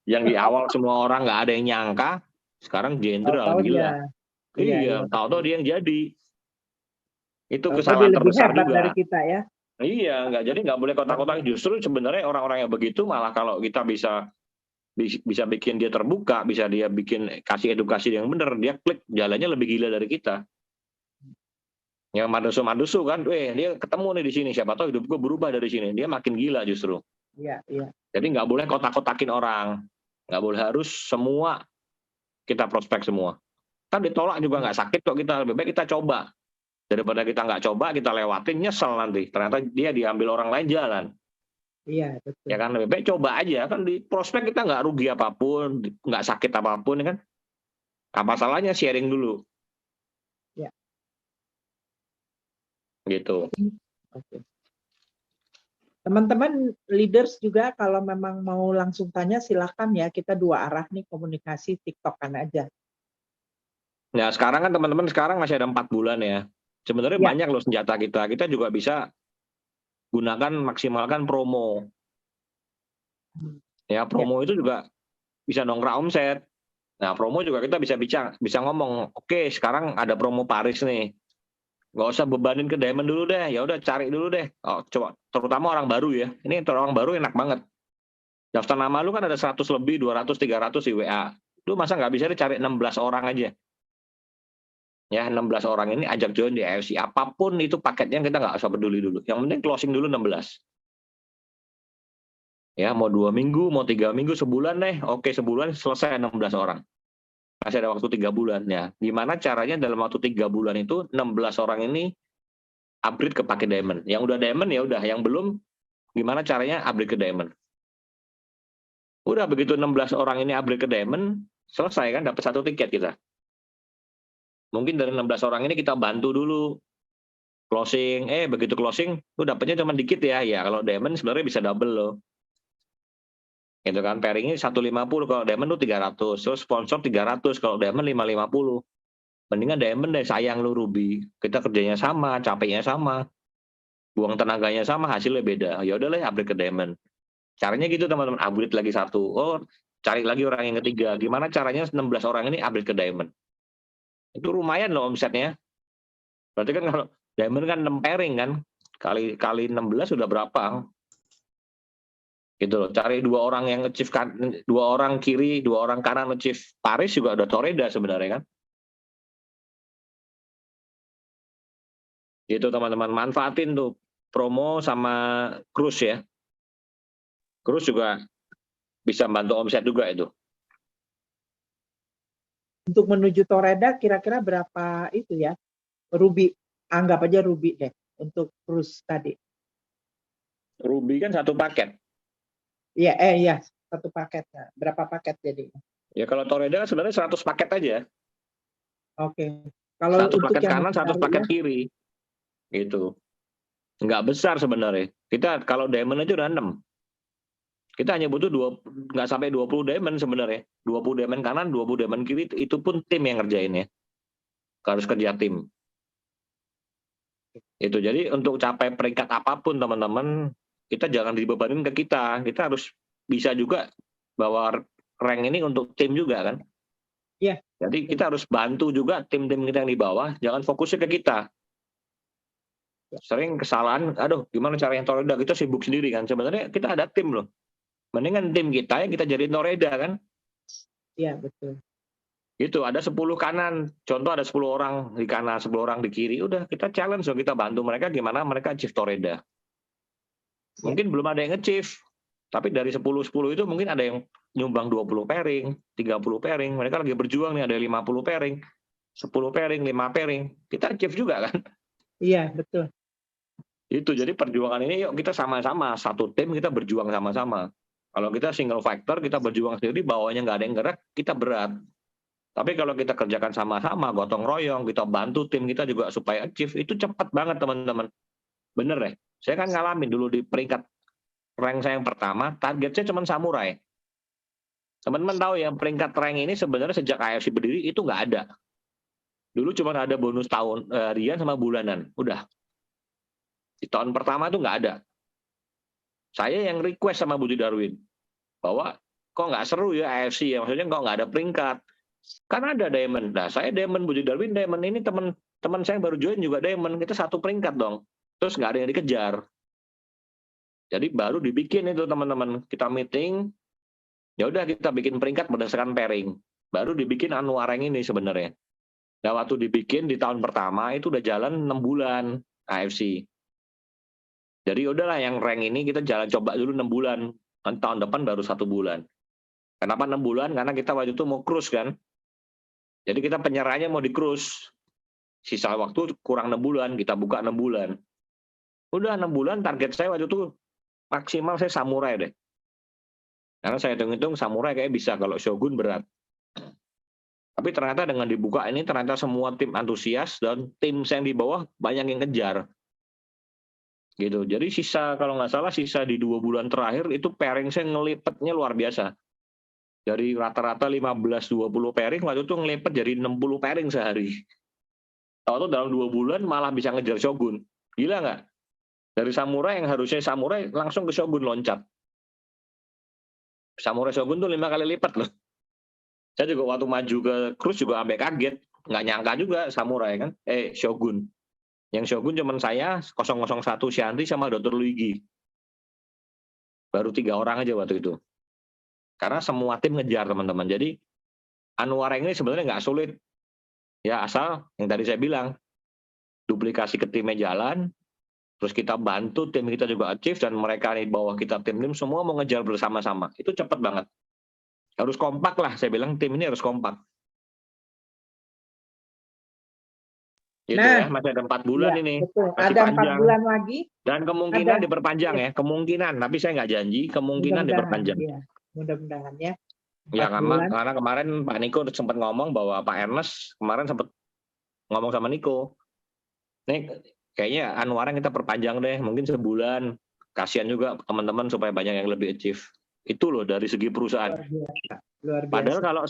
Yang di awal semua orang nggak ada yang nyangka, sekarang jenderal gila. Iya, tahu-tahu dia yang jadi. Itu kesalahan terbesar juga. Dari kita ya. Iya, nggak boleh kotak-kotak. Justru sebenarnya orang-orang yang begitu malah kalau kita bisa bikin dia terbuka, bisa dia bikin kasih edukasi yang benar, dia klik jalannya lebih gila dari kita. Yang madusu kan, dia ketemu nih di sini, siapa tahu hidup gue berubah dari sini, dia makin gila justru. Iya, iya. Jadi nggak boleh kotak-kotakin orang, nggak boleh harus semua kita prospek semua. Kan ditolak juga nggak sakit kok, kita lebih baik kita coba daripada kita nggak coba, kita lewatin nyesel nanti. Ternyata dia diambil orang lain jalan. Iya betul. Ya kan lebih baik coba aja, kan di prospek kita nggak rugi apapun, nggak sakit apapun, kan? Apa salahnya sharing dulu? Ya. Gitu. Oke. Teman-teman leaders juga kalau memang mau langsung tanya silakan ya, kita 2 arah nih komunikasi TikTokan aja. Nah sekarang kan teman-teman sekarang masih ada 4 bulan ya. Sebenarnya banyak loh senjata kita. Kita juga bisa gunakan maksimalkan promo. Ya promo itu juga bisa dongkrak omset. Nah promo juga kita bisa ngomong, oke sekarang ada promo Paris nih. nggak usah bebanin ke diamond dulu deh, ya udah cari dulu deh. Oh, coba terutama orang baru ya. Ini orang baru enak banget. Daftar nama lu kan ada 100 lebih, 200, 300 di WA. Lu masa nggak bisa dicari 16 orang aja? Ya, 16 orang ini ajak join di AFC. Apapun itu paketnya kita nggak usah peduli dulu. Yang penting closing dulu 16. Ya, mau 2 minggu, mau 3 minggu, sebulan deh. Oke, sebulan selesai 16 orang. Masih ada waktu 3 bulan ya. Gimana caranya dalam waktu 3 bulan itu 16 orang ini upgrade ke pakai diamond. Yang udah diamond ya udah, yang belum gimana caranya upgrade ke diamond. Udah begitu 16 orang ini upgrade ke diamond, selesai kan dapat 1 tiket kita. Mungkin dari 16 orang ini kita bantu dulu closing. Begitu closing, lu dapatnya cuma dikit ya. Ya kalau diamond sebenarnya bisa double loh. Gitu kan, pairingnya 150, kalau diamond tuh 300, terus sponsor 300, kalau diamond 550. Mendingan diamond deh, sayang lu Ruby. Kita kerjanya sama, capeknya sama, buang tenaganya sama, hasilnya beda. Ya udah lah, upgrade ke diamond. Caranya gitu teman-teman, upgrade lagi 1. Oh, cari lagi orang yang ketiga. Gimana caranya 16 orang ini upgrade ke diamond? Itu lumayan loh omsetnya. Berarti kan kalau diamond kan 6 pairing kan, kali 16 sudah berapa? Gitu loh, cari 2 orang yang achieve 2 orang kiri, 2 orang kanan achieve Paris juga udah toreda sebenarnya kan. Gitu teman-teman, manfaatin tuh promo sama cruise ya. Cruise juga bisa bantu omset juga itu. Untuk menuju Toreda kira-kira berapa itu ya? Ruby, anggap aja Ruby deh untuk cruise tadi. Ruby kan 1 paket. Iya, iya, 1 paket. Nah, berapa paket jadi? Ya kalau Toreda kan sebenarnya 100 paket aja. Oke. Kalau 1 untuk paket yang kanan, 100 paket ya, kiri. Gitu. Nggak besar sebenarnya. Kita kalau diamond aja udah 6. Kita hanya butuh nggak sampai 20 diamond sebenarnya. 20 diamond kanan, 20 diamond kiri, itu pun tim yang ngerjain ya. Harus kerja tim. Itu jadi untuk capai peringkat apapun teman-teman, kita jangan dibebanin ke kita. Kita harus bisa juga bawa rank ini untuk tim juga kan. Iya. Jadi kita harus bantu juga tim-tim kita yang di bawah, jangan fokusnya ke kita. Sering kesalahan, aduh gimana cara yang Toreda, kita sibuk sendiri kan. Sebenarnya kita ada tim loh. Mendingan tim kita yang kita jadiin Toreda kan. Iya, betul. Gitu, ada 10 kanan. Contoh ada 10 orang di kanan, 10 orang di kiri. Udah kita challenge loh, kita bantu mereka gimana mereka achieve Toreda. Mungkin belum ada yang achieve. Tapi dari 10 itu mungkin ada yang nyumbang 20 pairing, 30 pairing. Mereka lagi berjuang nih, ada 50 pairing, 10 pairing, 5 pairing. Kita achieve juga kan. Iya, betul. Itu jadi perjuangan ini yuk kita sama-sama, satu tim kita berjuang sama-sama. Kalau kita single factor, kita berjuang sendiri, bawahnya nggak ada yang gerak, kita berat. Tapi kalau kita kerjakan sama-sama, gotong royong, kita bantu tim kita juga supaya achieve, itu cepat banget teman-teman. Bener deh, saya kan ngalamin dulu di peringkat rank saya yang pertama, target saya cuma samurai. Teman-teman tahu ya, peringkat rank ini sebenarnya sejak AFC berdiri itu nggak ada. Dulu cuma ada bonus tahun harian sama bulanan, udah. Di tahun pertama itu nggak ada. Saya yang request sama Budi Darwin bahwa kok nggak seru ya AFC ya, maksudnya kok nggak ada peringkat. Karena ada diamond. Nah, saya diamond, Budi Darwin diamond, ini teman saya yang baru join juga diamond, kita 1 peringkat dong. Terus nggak ada yang dikejar. Jadi baru dibikin itu teman-teman, kita meeting, ya udah kita bikin peringkat berdasarkan pairing. Baru dibikin annual rank ini sebenarnya. Nah, waktu dibikin di tahun pertama itu udah jalan 6 bulan AFC. Jadi udahlah yang rank ini kita jalan coba dulu 6 bulan. Kan tahun depan baru 1 bulan. Kenapa 6 bulan? Karena kita waktu itu mau cruise kan. Jadi kita penyerahannya mau di cruise. Sisa waktu kurang 6 bulan, kita buka 6 bulan. Udah 6 bulan target saya waktu itu maksimal saya samurai deh. Karena saya hitung-hitung samurai kayak bisa, kalau shogun berat. Tapi ternyata dengan dibuka ini ternyata semua tim antusias dan tim saya yang di bawah banyak yang kejar. Gitu. Jadi sisa kalau nggak salah sisa di 2 bulan terakhir itu pairing saya ngelipetnya luar biasa. Dari rata-rata 15-20 pairing waktu itu ngelipet jadi 60 pairing sehari. Tahu-tahu dalam 2 bulan malah bisa ngejar shogun. Gila nggak? Dari samurai yang harusnya samurai langsung ke shogun loncat. Samurai shogun tuh 5 kali lipat loh. Saya juga waktu maju ke cruise juga sampai kaget. Nggak nyangka juga samurai kan. Shogun. Yang Shogun cuman saya, 001 Shanti sama Dr. Luigi. Baru 3 orang aja waktu itu. Karena semua tim ngejar teman-teman. Jadi Anwar ini sebenarnya nggak sulit. Ya asal yang tadi saya bilang, duplikasi ke timnya jalan, terus kita bantu tim kita juga achieve, dan mereka di bawah kita tim-tim semua mau ngejar bersama-sama. Itu cepet banget. Harus kompak lah, saya bilang tim ini harus kompak. Gitu Nah, ya, masih ada 4 bulan ya, ini. betul. Masih Ada 4 panjang. bulan lagi. Dan kemungkinan Ada. diperpanjang ya, kemungkinan. Tapi saya nggak janji, kemungkinan diperpanjang. Ya, mudah-mudahan ya. Ya, 4 bulan. karena kemarin Pak Niko sempat ngomong bahwa Pak Ernest kemarin sempat ngomong sama Niko. Nih, kayaknya Anwar kita perpanjang deh, mungkin sebulan. Kasihan juga teman-teman supaya banyak yang lebih achieve. Itu loh dari segi perusahaan. Luar biasa. Padahal kalau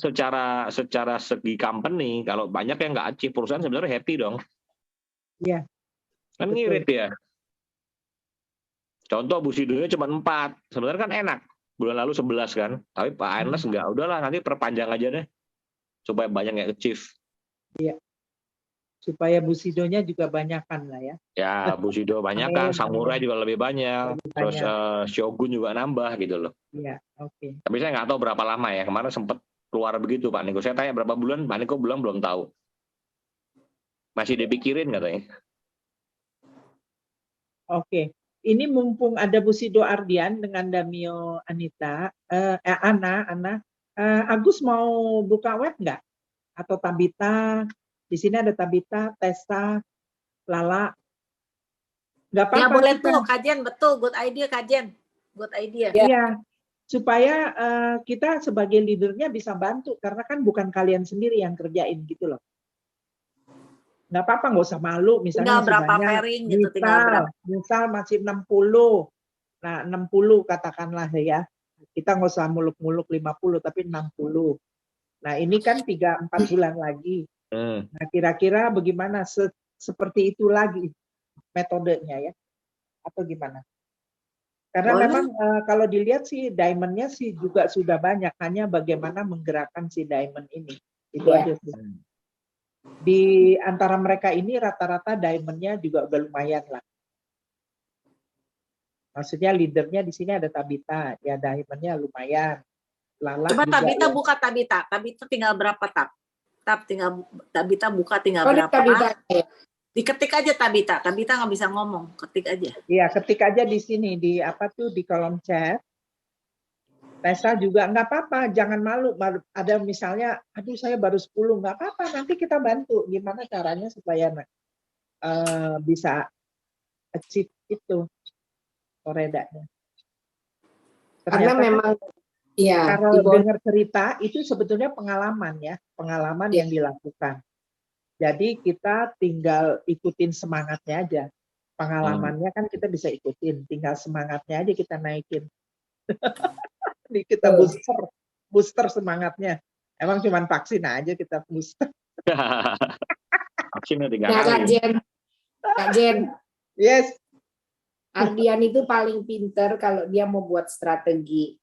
secara segi company, kalau banyak yang nggak achieve, perusahaan sebenarnya happy dong. Iya. Kan Betul. ngirit ya. Contoh Busidonya cuma 4. Sebenarnya kan enak. Bulan lalu 11 kan. Tapi Pak Ernest enggak. Udahlah nanti perpanjang aja deh. Supaya banyak yang achieve. Iya. Supaya Busidonya juga banyakan lah ya. Ya Busido banyak kan. Samurai juga lebih banyak. Terus Shogun juga nambah gitu loh. Iya, oke. Tapi saya nggak tahu berapa lama ya. Kemarin sempat keluar begitu Pak Niko. Saya tanya berapa bulan, Pak Niko bilang belum tahu. Masih dipikirin katanya. Oke. Ini mumpung ada Busido Ardian dengan Damio Anita, Ana, Agus mau buka web nggak? Atau Tabita? Di sini ada Tabita, Tessa, Lala. Nggak apa-apa. Ya boleh kita. tuh, kajian betul, good idea kajian, good idea. Iya, supaya kita sebagai leadernya bisa bantu, karena kan bukan kalian sendiri yang kerjain gitu loh. Nggak apa-apa, nggak usah malu. Misalnya Tinggal masih berapa banyak. pairing gitu, tinggal berapa. Misal masih 60. Nah, 60 katakanlah ya. Kita nggak usah muluk-muluk 50, tapi 60. Nah, ini kan 3-4 bulan lagi. Nah, kira-kira bagaimana seperti itu lagi metodenya ya? Atau gimana? Karena Boleh. memang kalau dilihat sih diamond-nya sih juga sudah banyak, hanya bagaimana menggerakkan si diamond ini. Itu aja sih. Di antara mereka ini rata-rata diamond-nya juga udah lumayan lah. Maksudnya leadernya di sini ada Tabita, ya diamond-nya lumayan. Lala Coba juga Tabita ya. buka Tabita. Tabita tinggal berapa tinggal Tabita buka tinggal berapa? Tabita. Diketik aja Tabita. Tabita nggak bisa ngomong, ketik aja. Iya, ketik aja di sini di apa tuh di kolom chat. Tessa juga nggak apa-apa, jangan malu. Ada misalnya, aduh saya baru 10, nggak apa-apa. Nanti kita bantu. Gimana caranya supaya bisa achieve itu Toredanya. Karena memang ya kalau dengar cerita itu sebetulnya pengalaman ya, pengalaman yang dilakukan. Jadi kita tinggal ikutin semangatnya aja. Pengalamannya kan kita bisa ikutin, tinggal semangatnya aja kita naikin. Kita booster semangatnya. Emang cuma vaksin aja kita booster. Vaksinnya 3 Nah, kali. Kak Jen. Yes. Ardian itu paling pinter kalau dia mau buat strategi.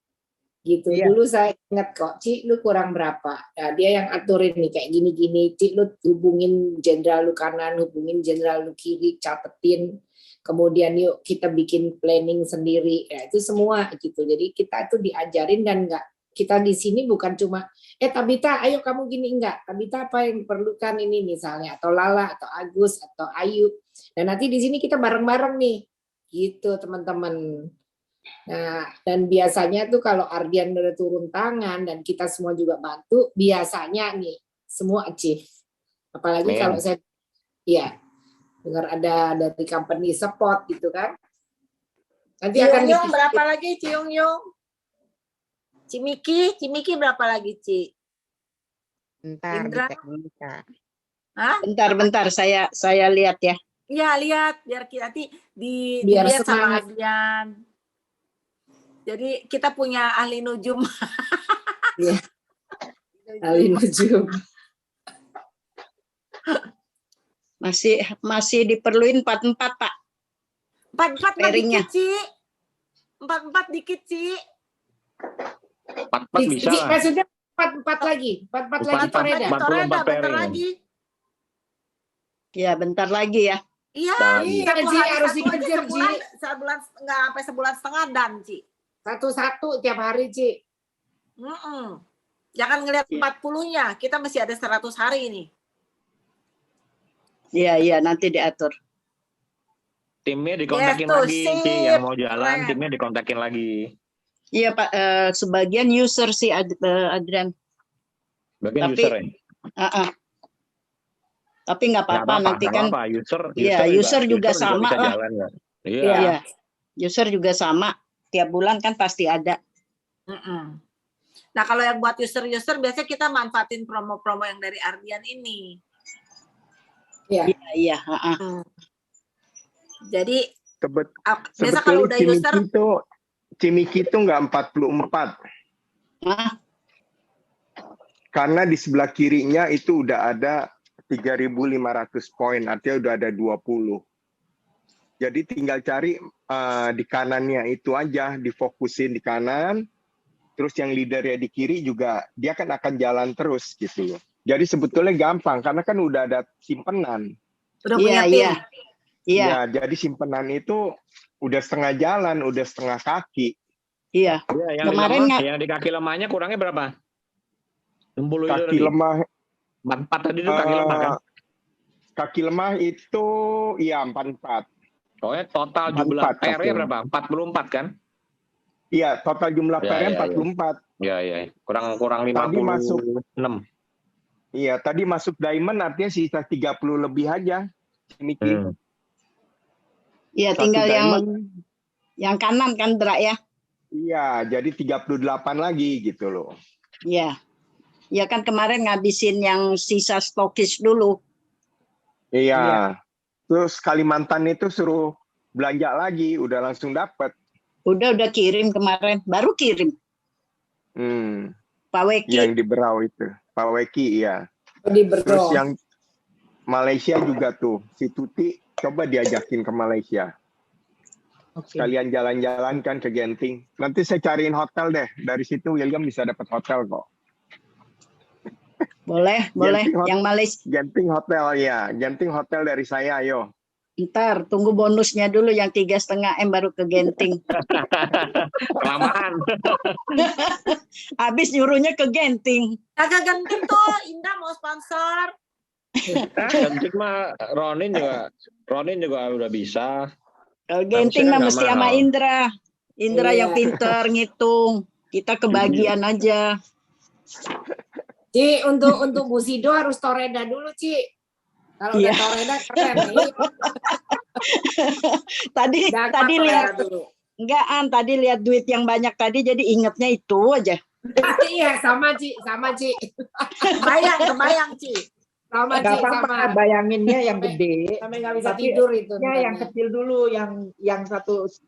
Gitu. Iya. Dulu saya ingat kok, Ci, lu kurang berapa? Nah, dia yang aturin nih kayak gini-gini. Ci, lu hubungin jenderal lu kanan, hubungin jenderal lu kiri, catetin. Kemudian yuk kita bikin planning sendiri. Ya, itu semua gitu. Jadi kita tuh diajarin dan enggak. Kita di sini bukan cuma, Tabita, ayo kamu gini, enggak. Tabita apa yang diperlukan ini misalnya, atau Lala, atau Agus, atau Ayu. Dan nanti di sini kita bareng-bareng nih. Gitu teman-teman. Nah, dan biasanya tuh kalau Ardian udah turun tangan dan kita semua juga bantu, biasanya nih semua achieve. Apalagi kalau saya dengar ada dari company support gitu kan. Nanti akan Ciung berapa lagi Ciung Yung? Cimiki berapa lagi Ci? Bentar, Indra? dicek dulu, Kak. Hah? Bentar, saya lihat ya. Ya lihat biar kita nanti Biar dilihat sama semangat. Ardian. Jadi kita punya ahli nujum. Iya. Ahli nujum. Masih diperluin 44, Pak. 44 Pairingnya. dikit, Ci. 44 dikit, Ci. 44 bisa lah. Maksudnya 44 lagi. 44 lagi 44 Toreda. Toreda, 44 bentar pairing. lagi. Ya, bentar lagi ya. Iya, Lagi. Iya, Ci, harus dikejar, Ci. sebulan nggak sampai sebulan setengah dan Ci. Satu-satu tiap hari, Ci. Jangan ngelihat 40-nya, kita masih ada 100 hari ini. Iya, nanti diatur. Timnya dikontakin Yes, tuh, lagi, sip. Ci, yang mau jalan, Keren. timnya dikontakin lagi. Iya Pak, sebagian user sih Adrian. Bagian Tapi- user ya. Tapi nggak apa-apa, nanti kan. apa, Iya, user juga sama bisa lah. jalan, kan? Iya. Iya, user juga sama. Tiap bulan kan pasti ada. Nah, kalau yang buat user-user biasanya kita manfaatin promo-promo yang dari Ardian ini. Iya. Jadi biasa Sebetulnya kalau udah user Cimiki itu nggak 44. Hah? Karena di sebelah kirinya itu udah ada 3.500 poin, artinya udah ada 20. Jadi tinggal cari di kanannya itu aja, difokusin di kanan, terus yang leadernya di kiri juga dia kan akan jalan terus gitu loh. Jadi sebetulnya gampang karena kan udah ada simpenan. udah punya tim. Iya. Ya, jadi simpenan itu udah setengah jalan, udah setengah kaki. Iya. Iya, yang Kemarin di lemah, yang di kaki lemahnya kurangnya berapa? 60 itu Kaki tadi. lemah 44 tadi itu kaki lemah kan? Kaki lemah itu iya 44. Pokoknya total jumlah 44 PR-nya kaki berapa? 44 kan? Iya, total jumlah Ya, PR-nya ya, 44. Iya. Kurang 56. Tadi masuk. Iya, tadi masuk diamond artinya sisa 30 lebih aja. Cimiki. Iya, Satu tinggal diamond. yang kanan kan Dra ya. Iya, jadi 38 lagi gitu loh. Iya. Ya kan kemarin ngabisin yang sisa stokis dulu. Iya. Terus Kalimantan itu suruh belanja lagi, udah langsung dapat. Udah kirim kemarin, baru kirim. Pak Weki. Yang di Berau itu. Pak Weki, iya. Di Terus Berau. yang Malaysia juga tuh, si Tuti coba diajakin ke Malaysia. Sekalian jalan-jalan kan ke Genting. Nanti saya cariin hotel deh. Dari situ William bisa dapat hotel kok. Boleh. Yang Malaysia. Genting hotel ya. Genting hotel dari saya, ayo. Ntar tunggu bonusnya dulu yang 3,5 M baru ke Genting. Kelamaan. Habis nyuruhnya ke Genting. Kagak Genting tuh, Indah mau sponsor. Genting mah Ronin juga udah bisa. Kalau Genting mah nggak mesti mahal. sama Indra. Indra Iya. yang pinter ngitung. Kita kebagian aja. Ci, untuk Bu Sido harus toreda dulu, Ci. Kalau udah Iya. toreda keren nih. Tadi lihat dulu. tadi lihat duit yang banyak tadi jadi ingetnya itu aja. Iya, sama Ci. Kebayang Ci. Sama Gak Ci, apa-apa, sama. bayanginnya yang gede. Sampai nggak bisa Tapi tidur itu. yang kecil dulu, yang 1/2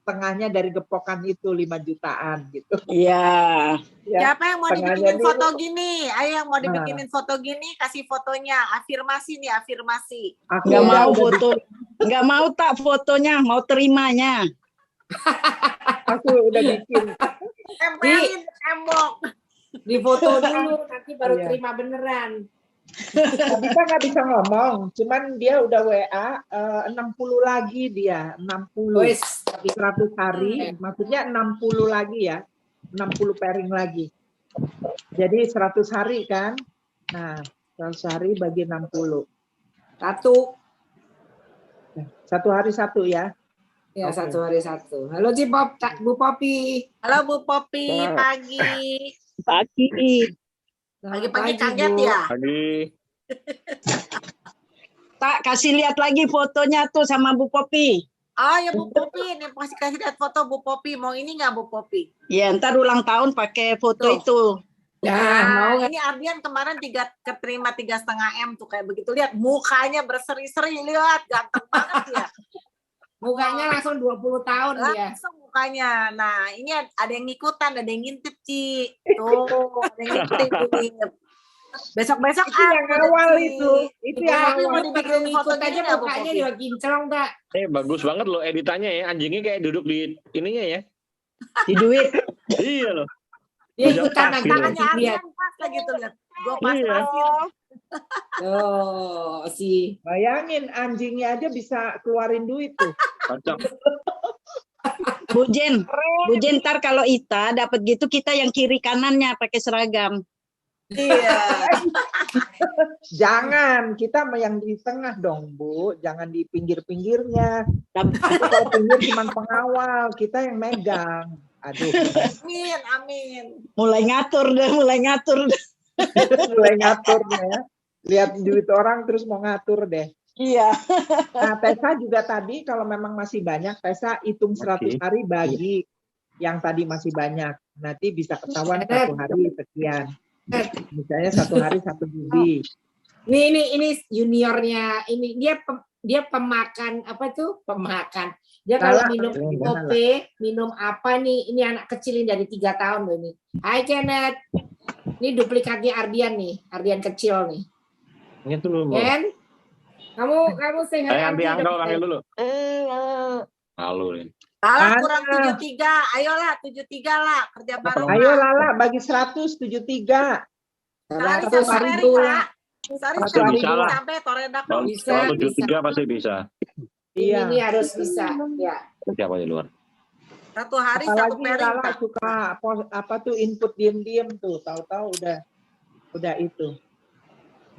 dari gepokan itu 5 jutaan gitu. Iya. Ya, Siapa yang mau setengahnya dibikinin dulu. foto gini? Ayo yang mau dibikinin foto gini, kasih fotonya. Afirmasi nih, afirmasi. Aku Nggak udah mau bikin. foto. Nggak mau tak fotonya, mau terimanya. Aku udah bikin. Tempelin tembok. Di foto dulu, nanti baru Iya. terima beneran. Kita nggak bisa ngomong, cuman dia udah WA 60 lagi dia, 60. Wes, 100 hari, maksudnya 60 lagi ya, 60 pairing lagi. Jadi 100 hari kan, nah 100 hari bagi 60. Satu hari satu ya. Ya, Oke. 1 hari 1. Halo Ci Bu Popi. Halo Bu Popi, Wah. pagi. Pagi. Pagi-pagi Selamat kaget Bu. ya? Lagi Tak kasih lihat lagi fotonya tuh sama Bu Popi. Oh ya Bu Popi, nih kasih lihat foto Bu Popi. Mau ini nggak Bu Popi? Ya ntar ulang tahun pakai foto Tuh. itu. Nah, Nah, mau nggak? ini Ardian kemarin keterima 3,5 M tuh kayak begitu. Lihat mukanya berseri-seri, lihat ganteng banget ya. Mukanya langsung 20 tahun dia. Langsung mukanya. Nah, ini ada yang ngikutan, ada yang ngintip, Ci. Tuh, ada yang ngintip. Besok-besok Itu yang awal itu yang Popi mau awal. dibikin foto Ikut gini aja nggak, Bu mukanya Popi? juga kinclong, tak? bagus banget loh editannya ya. Anjingnya kayak duduk di ininya ya. Di duit. Iya loh. Dia Udah ikutan pas nanti gitu. Tangannya lihat. Ardian pas lagi tuh lihat. Gue Iya. pas-pasin. Oh, Bayangin anjingnya aja bisa keluarin duit tuh. Cocok. Bu Jen, ntar kalau Ita dapat gitu kita yang kiri kanannya pakai seragam. Iya. Jangan, kita yang di tengah dong, Bu. Jangan di pinggir-pinggirnya. Itu kalau pinggir cuma pengawal, kita yang megang. Aduh. Amin, amin. Mulai ngatur deh. Mulai ngatur ya. Lihat duit orang terus mau ngatur deh. Iya. Nah, Tessa juga tadi kalau memang masih banyak, Tessa hitung 100 hari bagi yang tadi masih banyak. Nanti bisa ketahuan 1 hari sekian. Misalnya 1 hari 1 GB. Ini juniornya, ini dia pemakan apa tuh? Pemakan. Dia kalau minum kopi, minum apa nih? Ini anak kecil ini dari 3 tahun loh ini. Hai Kenneth. Ini duplikatnya Ardian nih, Ardian kecil nih. Ini dulu. Ken, kamu sehat. Saya anti angkel pakai dulu. Malu nih. Lala kurang 73, ayolah 73 lah kerja bareng. Ayo Lala bagi 100 73. Sehari Satu sampai hari dua. Sehari Satu hari dua. sampai Toreda Kalau Bisa, 73 pasti bisa. Iya. Ini harus bisa. Ya. Siapa di luar? 1 hari 1 Apalagi piring. Lala Kak. suka apa tuh input diem-diem tuh, tahu-tahu udah itu.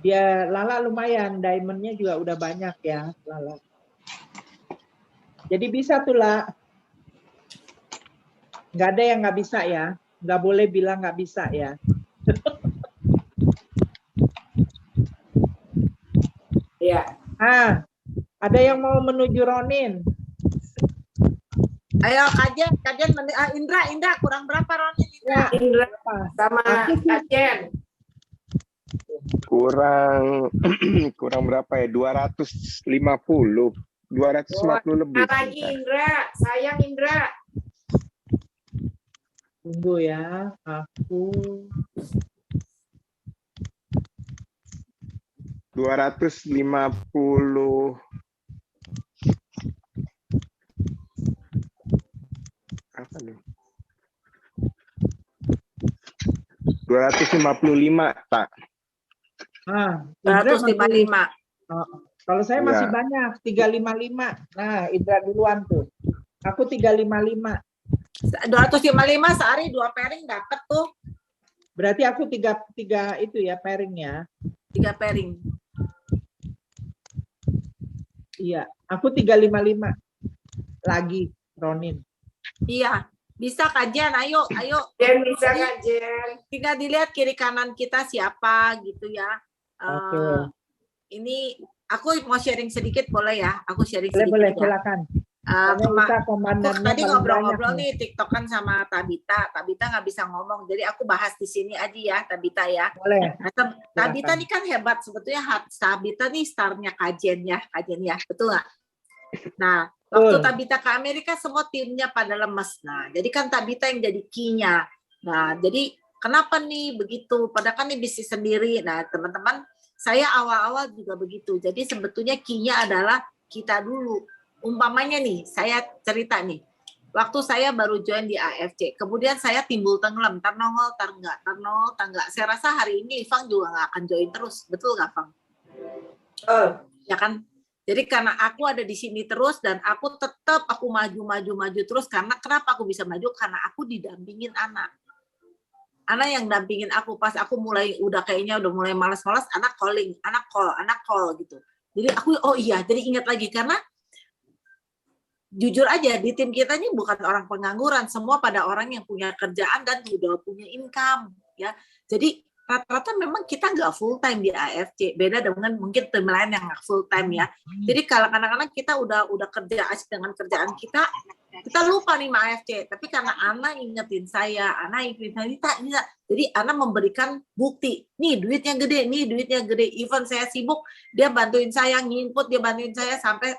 Dia Lala lumayan, diamondnya juga udah banyak ya Lala. Jadi bisa tuh lah. Nggak ada yang nggak bisa ya, nggak boleh bilang nggak bisa ya. Ya. Ada yang mau menuju Ronin? Ayo kajian Indra kurang berapa Ronin? Ya, Indra sama Ajen. Kurang berapa ya? 250 lebih. Lagi Indra, sayang Indra. Tunggu ya, aku 250 apa nih? 255 tak. 255. Kalau saya masih Ya. banyak 355. Nah, Indra duluan tuh. Aku 355. 255 sehari 2 piring dapat tuh. Berarti aku tiga itu ya pairingnya. 3 piring. Iya, aku 355 lagi Ronin. Iya, bisa kajian. Ayo. Jen bisa nggak Jen? Tinggal dilihat kiri kanan kita siapa gitu ya. Oke. Ini aku mau sharing sedikit boleh ya? Aku sharing Boleh, sedikit ya. silakan. Kita Aku komandannya tadi paling ngobrol-ngobrol banyak nih TikTokan sama Tabita nggak bisa ngomong, jadi aku bahas di sini aja ya Tabita ya. Boleh. Nah, Tabita nih kan hebat sebetulnya. Tabita nih starnya kajian ya, betul nggak? Nah, waktu Tabita ke Amerika semua timnya pada lemes. Nah, jadi kan Tabita yang jadi key-nya. Nah, jadi kenapa nih begitu? Padahal kan ini bisnis sendiri. Nah, teman-teman, saya awal-awal juga begitu. Jadi sebetulnya key-nya adalah kita dulu. Umpamanya nih, saya cerita nih. Waktu saya baru join di AFC, kemudian saya timbul tenggelam, tar nongol, tar enggak. Saya rasa hari ini Fang juga nggak akan join terus, betul nggak Fang? Ya kan? Jadi karena aku ada di sini terus dan aku tetap maju terus, karena kenapa aku bisa maju? Karena aku didampingin anak yang dampingin aku pas aku mulai udah mulai malas-malas, anak call gitu. Jadi aku jadi ingat lagi, karena jujur aja di tim kita ini bukan orang pengangguran, semua pada orang yang punya kerjaan dan udah punya income ya. Jadi rata-rata memang kita nggak full time di AFC, beda dengan mungkin tim lain yang nggak full time ya. Jadi kalau kadang-kadang kita udah kerja asik dengan kerjaan kita lupa nih sama AFC. Tapi karena Ana ingetin saya, jadi Ana memberikan bukti, nih duitnya gede. Even saya sibuk, dia bantuin saya nginput, dia bantuin saya sampai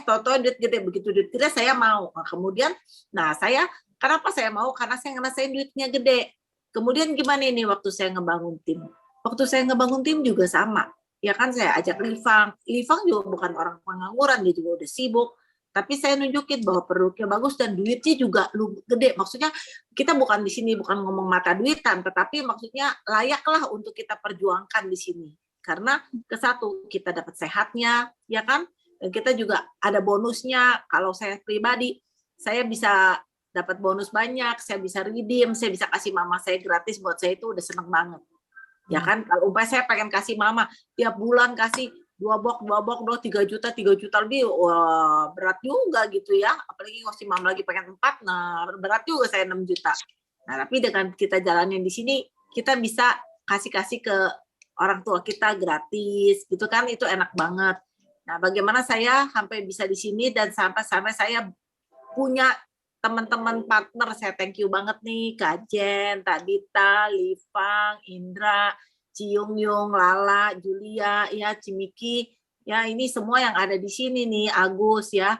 toto duit gede, begitu duit gede saya mau. Nah, kemudian, kenapa saya mau? Karena saya ngerasain duitnya gede. Kemudian gimana ini waktu saya ngebangun tim? Waktu saya ngebangun tim juga sama. Ya kan saya ajak Livang juga bukan orang pengangguran, dia juga udah sibuk. Tapi saya nunjukin bahwa produknya bagus dan duitnya juga gede. Maksudnya kita bukan di sini bukan ngomong mata duitan, tetapi maksudnya layaklah untuk kita perjuangkan di sini. Karena ke satu, kita dapat sehatnya, ya kan? Dan kita juga ada bonusnya. Kalau saya pribadi, saya bisa dapat bonus banyak, saya bisa redeem, saya bisa kasih mama saya gratis, buat saya itu udah seneng banget. Ya kan, kalau umpamanya saya pengen kasih mama, tiap bulan kasih 2 box, 3 juta lebih, wah berat juga gitu ya. Apalagi kalau si mama lagi pengen 4, nah berat juga saya 6 juta. Nah, tapi dengan kita jalanin di sini, kita bisa kasih ke orang tua kita gratis, gitu kan, itu enak banget. Nah, bagaimana saya sampai bisa di sini dan sampai saya punya teman-teman partner, saya thank you banget nih, Kak Jen, Tabita, Livang, Indra, Ciung Yung, Lala, Julia, ya Cimiki, ya ini semua yang ada di sini nih, Agus ya,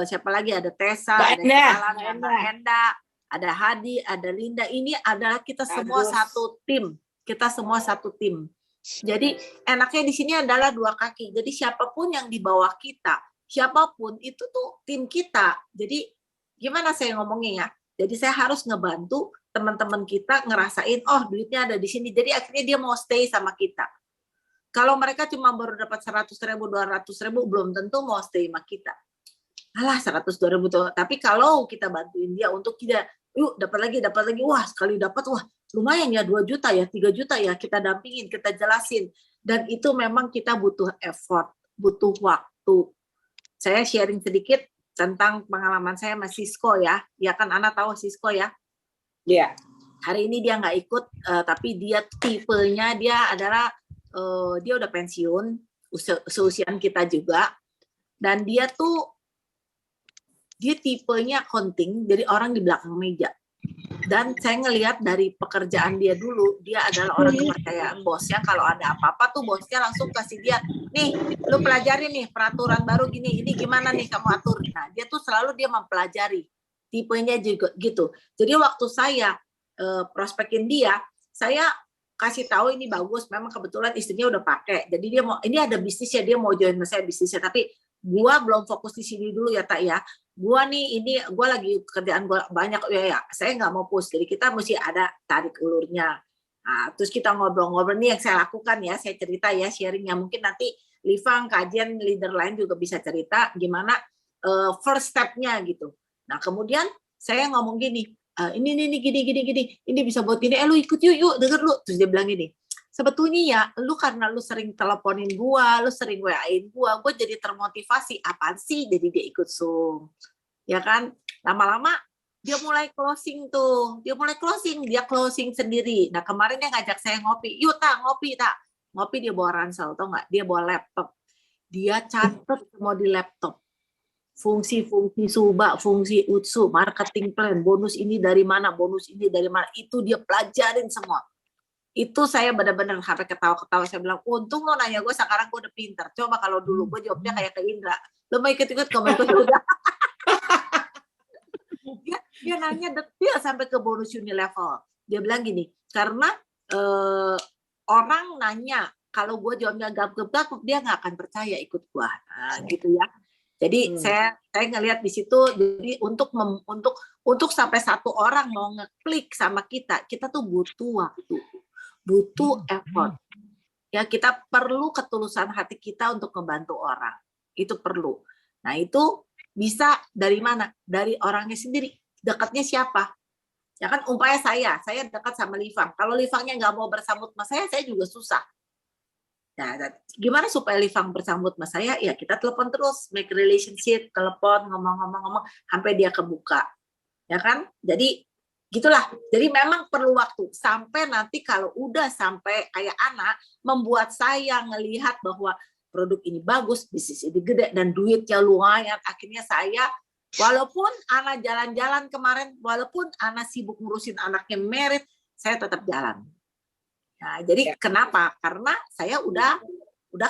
siapa lagi, ada Tessa, ada Enda, ada Hadi, ada Linda. Ini adalah kita semua satu tim. Kita semua satu tim. Jadi enaknya di sini adalah 2 kaki. Jadi siapapun yang di bawah kita, siapapun itu tuh tim kita. Jadi gimana saya ngomongnya ya? Jadi saya harus ngebantu teman-teman kita ngerasain, oh duitnya ada di sini. Jadi akhirnya dia mau stay sama kita. Kalau mereka cuma baru dapat 100.000, 200.000, belum tentu mau stay sama kita. Alah 100.000 tuh. Tapi kalau kita bantuin dia untuk tidak, yuk dapat lagi, wah sekali dapat, wah lumayan ya 2 juta ya, 3 juta ya, kita dampingin, kita jelasin. Dan itu memang kita butuh effort, butuh waktu. Saya sharing sedikit tentang pengalaman saya sama Sisko ya. Ya kan Ana tahu Sisko ya? Iya. Hari ini dia nggak ikut, tapi dia tipenya dia adalah, dia udah pensiun, seusiaan kita juga. Dan dia tipenya accounting, jadi orang di belakang meja. Dan saya ngelihat dari pekerjaan dia dulu, dia adalah orang kepercayaan bosnya. Kalau ada apa-apa tuh bosnya langsung kasih dia, nih lu pelajari nih peraturan baru gini, ini gimana nih kamu atur. Nah dia tuh selalu dia mempelajari, tipenya juga gitu. Jadi waktu saya prospekin dia, saya kasih tahu ini bagus, memang kebetulan istrinya udah pakai, jadi dia mau, ini ada bisnisnya, dia mau join sama saya bisnisnya, tapi gua belum fokus di sini dulu ya Tak ya. Gua nih ini gua lagi kerjaan gua banyak ya, saya nggak mau push, jadi kita mesti ada tarik ulurnya. Nah, terus kita ngobrol-ngobrol nih yang saya lakukan ya, saya cerita ya, sharingnya mungkin nanti Livang, kajian leader lain juga bisa cerita gimana first step-nya gitu. Nah kemudian saya ngomong gini, ini gini, ini bisa buat gini, lu ikut yuk denger lu. Terus dia bilang gini, sebetulnya ya lu karena lu sering teleponin gua, lu sering WA-in gua jadi termotivasi. Apaan sih? Jadi dia ikut Zoom. Ya kan? Lama-lama dia mulai closing tuh. Dia closing sendiri. Nah, kemarin dia ngajak saya ngopi. Yuk, Tak, ngopi, Tak. Ngopi dia bawa ransel, tau nggak? Dia bawa laptop. Dia catat semua di laptop. Fungsi-fungsi Suba, fungsi Utsu, marketing plan, bonus ini dari mana, itu dia pelajarin semua. Itu saya benar-benar sampai ketawa-ketawa. Saya bilang, untung lo nanya gue, sekarang gue udah pinter. Coba kalau dulu gue jawabnya kayak ke Indra, lo mau ikut-ikut, kamu ikut udah. Dia nanya detail sampai ke bonus unilevel. Dia bilang gini, karena orang nanya, kalau gue jawabnya gap-gap, dia nggak akan percaya ikut gue. Nah, gitu ya. Jadi saya ngelihat di situ, jadi untuk sampai satu orang mau ngeklik sama kita tuh butuh waktu, butuh effort. Ya kita perlu ketulusan hati kita untuk membantu orang, itu perlu. Nah itu bisa dari mana? Dari orangnya sendiri. Dekatnya siapa? Ya kan umpamanya saya dekat sama Livang. Kalau Livangnya nggak mau bersambut sama saya juga susah. Nah, gimana supaya Livang bersambut sama saya? Ya kita telepon terus, make relationship, telepon, ngomong-ngomong sampai dia kebuka. Ya kan? Jadi gitulah. Jadi memang perlu waktu sampai nanti kalau udah sampai kayak anak membuat saya ngelihat bahwa produk ini bagus, bisnis ini gede dan duitnya lumayan. Akhirnya saya walaupun anak jalan-jalan kemarin, walaupun anak sibuk ngurusin anaknya merit, saya tetap jalan. Nah, jadi kenapa? Karena saya udah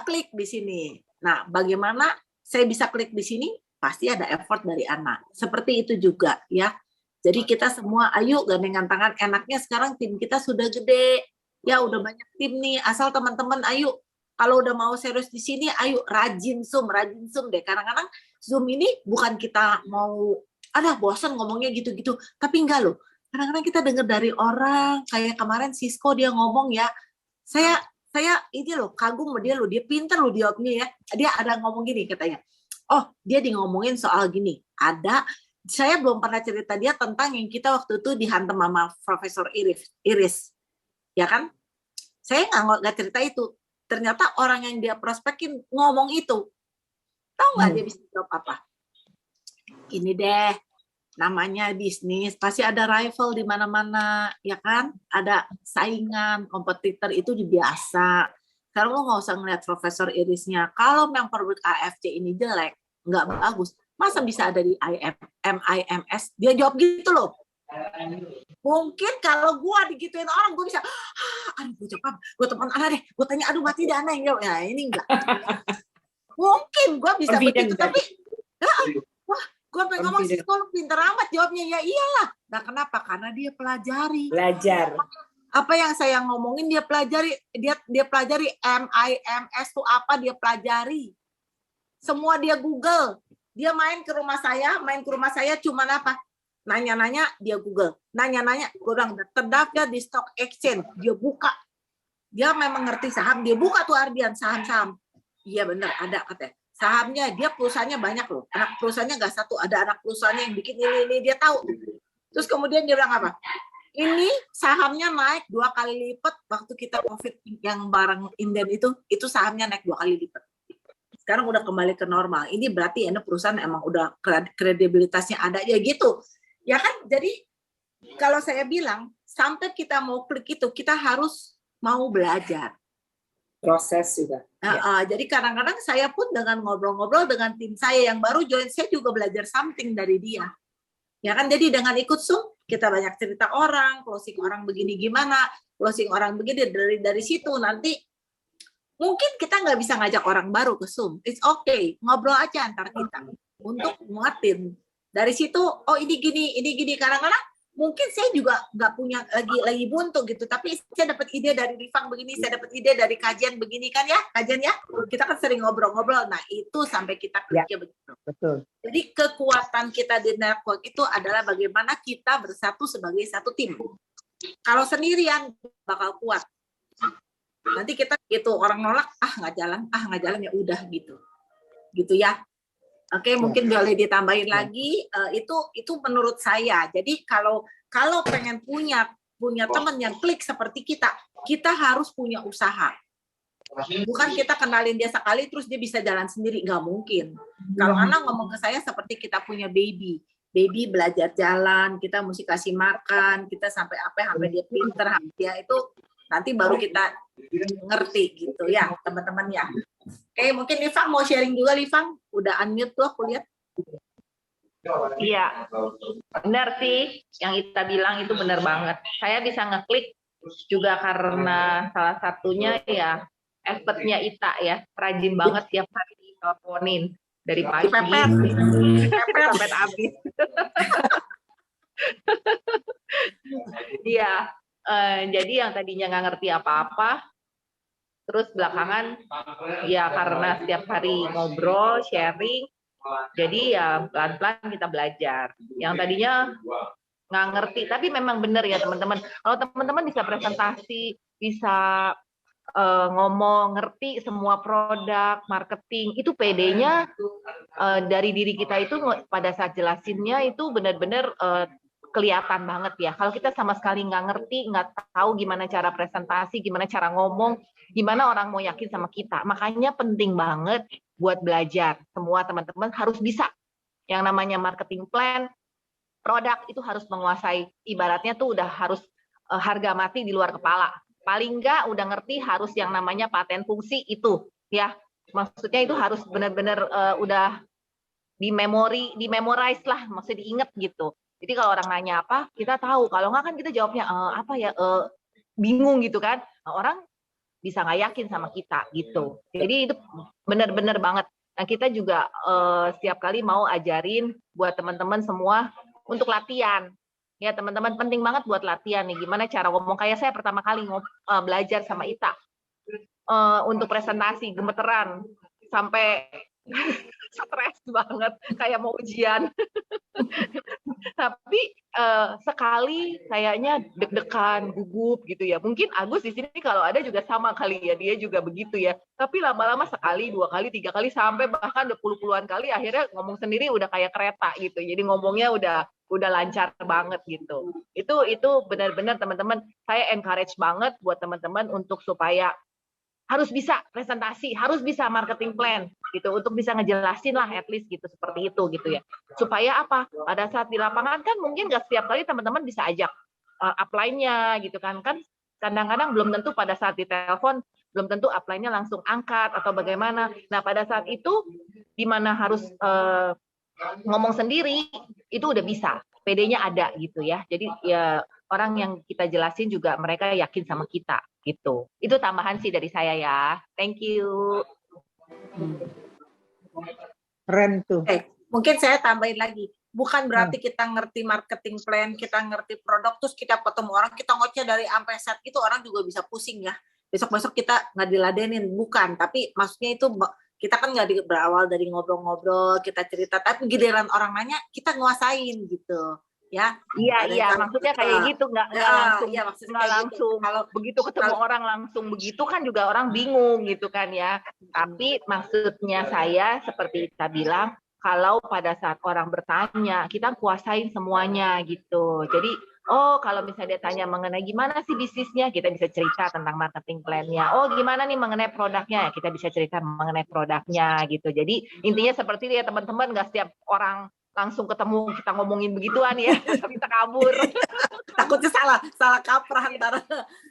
klik di sini. Nah, bagaimana saya bisa klik di sini? Pasti ada effort dari anak. Seperti itu juga ya. Jadi kita semua ayo gandengan tangan. Enaknya sekarang tim kita sudah gede. Ya udah banyak tim nih. Asal teman-teman ayo kalau udah mau serius di sini, ayo rajin Zoom deh. Kadang-kadang Zoom ini bukan kita mau bosan ngomongnya gitu-gitu, tapi enggak loh. Kadang-kadang kita dengar dari orang, kayak kemarin Sisko dia ngomong ya, saya saya ini loh kagum sama dia loh, dia pinter loh jawabnya ya. Dia ada ngomong gini katanya, oh dia ngomongin soal gini, saya belum pernah cerita dia tentang yang kita waktu itu dihantam sama Profesor Iris, ya kan? Saya nggak cerita itu. Ternyata orang yang dia prospekin ngomong itu, tahu nggak dia bisa jawab apa? Ini deh, namanya bisnis pasti ada rival di mana-mana, ya kan? Ada saingan, kompetitor itu biasa. Sekarang lo nggak usah ngeliat Profesor Irisnya. Kalau yang produk AFC ini jelek, nggak bagus, masa bisa ada di MIMS? Dia jawab gitu loh. Mungkin kalau gue digituin orang, gue bisa, aduh gue jawab, gue telepon Ana deh, gue tanya, aduh mati Dana yang jawab. Ya ini enggak. Mungkin gue bisa begitu, tapi wah, gue pengen ngomong sih, lu pinter amat jawabnya. Ya iyalah. Nah kenapa? Karena dia pelajari. Belajar. Apa yang saya ngomongin dia pelajari. Dia pelajari MIMS itu apa, dia pelajari. Semua dia Google. Dia main ke rumah saya cuman apa? Nanya-nanya dia Google. Nanya-nanya, gue bilang terdaftar di stock exchange. Dia buka. Dia memang ngerti saham. Dia buka tuh Ardian, saham-saham. Iya bener, ada katanya. Sahamnya, dia perusahaannya banyak loh. Anak perusahaannya nggak satu, ada anak perusahaannya yang bikin ini, dia tahu. Terus kemudian dia bilang apa? Ini sahamnya naik 2 kali lipat waktu kita COVID yang barang inden itu sahamnya naik 2 kali lipat. Sekarang udah kembali ke normal. Ini berarti ini perusahaan emang udah kredibilitasnya ada ya gitu. Ya kan? Jadi kalau saya bilang sampai kita mau klik itu kita harus mau belajar. Proses juga. Jadi kadang-kadang saya pun dengan ngobrol-ngobrol dengan tim saya yang baru join, saya juga belajar something dari dia. Ya kan, jadi dengan ikut Zoom, kita banyak cerita orang, closing orang begini gimana, closing orang begini, dari situ nanti mungkin kita nggak bisa ngajak orang baru ke Zoom. It's okay, ngobrol aja antar kita untuk muatin. Dari situ, oh ini gini, kadang-kadang mungkin saya juga nggak punya lagi buntu gitu, tapi saya dapat ide dari Rifang begini, saya dapat ide dari kajian begini kan ya, kita kan sering ngobrol-ngobrol, nah itu sampai kita kerja begitu. Betul. Jadi kekuatan kita di network itu adalah bagaimana kita bersatu sebagai satu tim. Kalau sendirian bakal kuat. Nanti kita gitu orang nolak, nggak jalan ya udah gitu ya. Oke, mungkin boleh ditambahin lagi. Itu menurut saya. Jadi kalau pengen punya teman yang klik seperti kita harus punya usaha. Bukan kita kenalin dia sekali terus dia bisa jalan sendiri, nggak mungkin. Kalau anak ngomong ke saya seperti kita punya baby belajar jalan, kita mesti kasih makan, kita sampai dia pinter, dia itu nanti baru kita ngerti gitu ya teman-teman ya. Oke, mungkin Livang mau sharing juga. Livang udah unmute tuh aku lihat. Iya, benar sih yang Ita bilang itu benar banget. Saya bisa ngeklik juga karena salah satunya ya effortnya Ita ya, rajin banget tiap hari diteleponin dari pagi sampai habis. Iya, jadi yang tadinya nggak ngerti apa-apa, terus belakangan ya karena setiap hari ngobrol, sharing, jadi ya pelan-pelan kita belajar. Yang tadinya nggak ngerti, tapi memang benar ya teman-teman. Kalau teman-teman bisa presentasi, bisa ngomong, ngerti semua produk, marketing, itu PD-nya dari diri kita itu pada saat jelasinnya itu benar-benar kelihatan banget ya. Kalau kita sama sekali nggak ngerti, nggak tahu gimana cara presentasi, gimana cara ngomong, gimana orang mau yakin sama kita. Makanya penting banget buat belajar. Semua teman-teman harus bisa. Yang namanya marketing plan, produk itu harus menguasai. Ibaratnya tuh udah harus harga mati di luar kepala. Paling nggak udah ngerti harus yang namanya paten fungsi itu. Ya, maksudnya itu harus benar-benar udah dimemorize lah, maksudnya diinget gitu. Jadi kalau orang nanya apa, kita tahu. Kalau nggak kan kita jawabnya bingung gitu kan. Nah, orang bisa nggak yakin sama kita gitu. Jadi itu benar-benar banget. Nah kita juga setiap kali mau ajarin buat teman-teman semua untuk latihan. Ya teman-teman penting banget buat latihan nih. Gimana cara ngomong, kayak saya pertama kali belajar sama Ita untuk presentasi gemeteran sampai stres banget kayak mau ujian. Tapi sekali kayaknya deg-degan, gugup gitu ya. Mungkin Agus di sini kalau ada juga sama kali ya, dia juga begitu ya. Tapi lama-lama sekali, 2 kali, 3 kali, sampai bahkan udah puluhan kali, akhirnya ngomong sendiri udah kayak kereta gitu. Jadi ngomongnya udah lancar banget gitu. Itu benar-benar teman-teman, saya encourage banget buat teman-teman untuk supaya harus bisa presentasi, harus bisa marketing plan gitu, untuk bisa ngejelasin lah at least gitu, seperti itu gitu ya. Supaya apa? Pada saat di lapangan kan mungkin nggak setiap kali teman-teman bisa ajak upline-nya gitu kan. Kan kadang-kadang belum tentu pada saat ditelepon belum tentu upline-nya langsung angkat atau bagaimana. Nah, pada saat itu di mana harus ngomong sendiri itu udah bisa. PD-nya ada gitu ya. Jadi ya orang yang kita jelasin juga mereka yakin sama kita gitu. Itu tambahan sih dari saya ya. Thank you. Keren tuh. Mungkin saya tambahin lagi. Bukan berarti kita ngerti marketing plan, kita ngerti produk, terus kita ketemu orang, kita ngoceh dari sampai set itu, orang juga bisa pusing ya. Besok-besok kita nggak diladenin. Bukan. Tapi maksudnya itu kita kan nggak berawal dari ngobrol-ngobrol, kita cerita, tapi giliran orang nanya, kita nguasain gitu. Ya, iya, maksudnya kayak gitu, nggak langsung, iya, nggak langsung. Gitu. Kalau begitu ketemu orang langsung begitu kan juga orang bingung gitu kan ya. Tapi maksudnya saya seperti kita bilang, kalau pada saat orang bertanya, kita kuasain semuanya gitu. Jadi, kalau misalnya dia tanya mengenai gimana sih bisnisnya, kita bisa cerita tentang marketing plan-nya. Oh, gimana nih mengenai produknya, kita bisa cerita mengenai produknya gitu. Jadi intinya seperti itu ya teman-teman, nggak setiap orang langsung ketemu kita ngomongin begituan ya, kita kabur. Takutnya salah kaprah antara.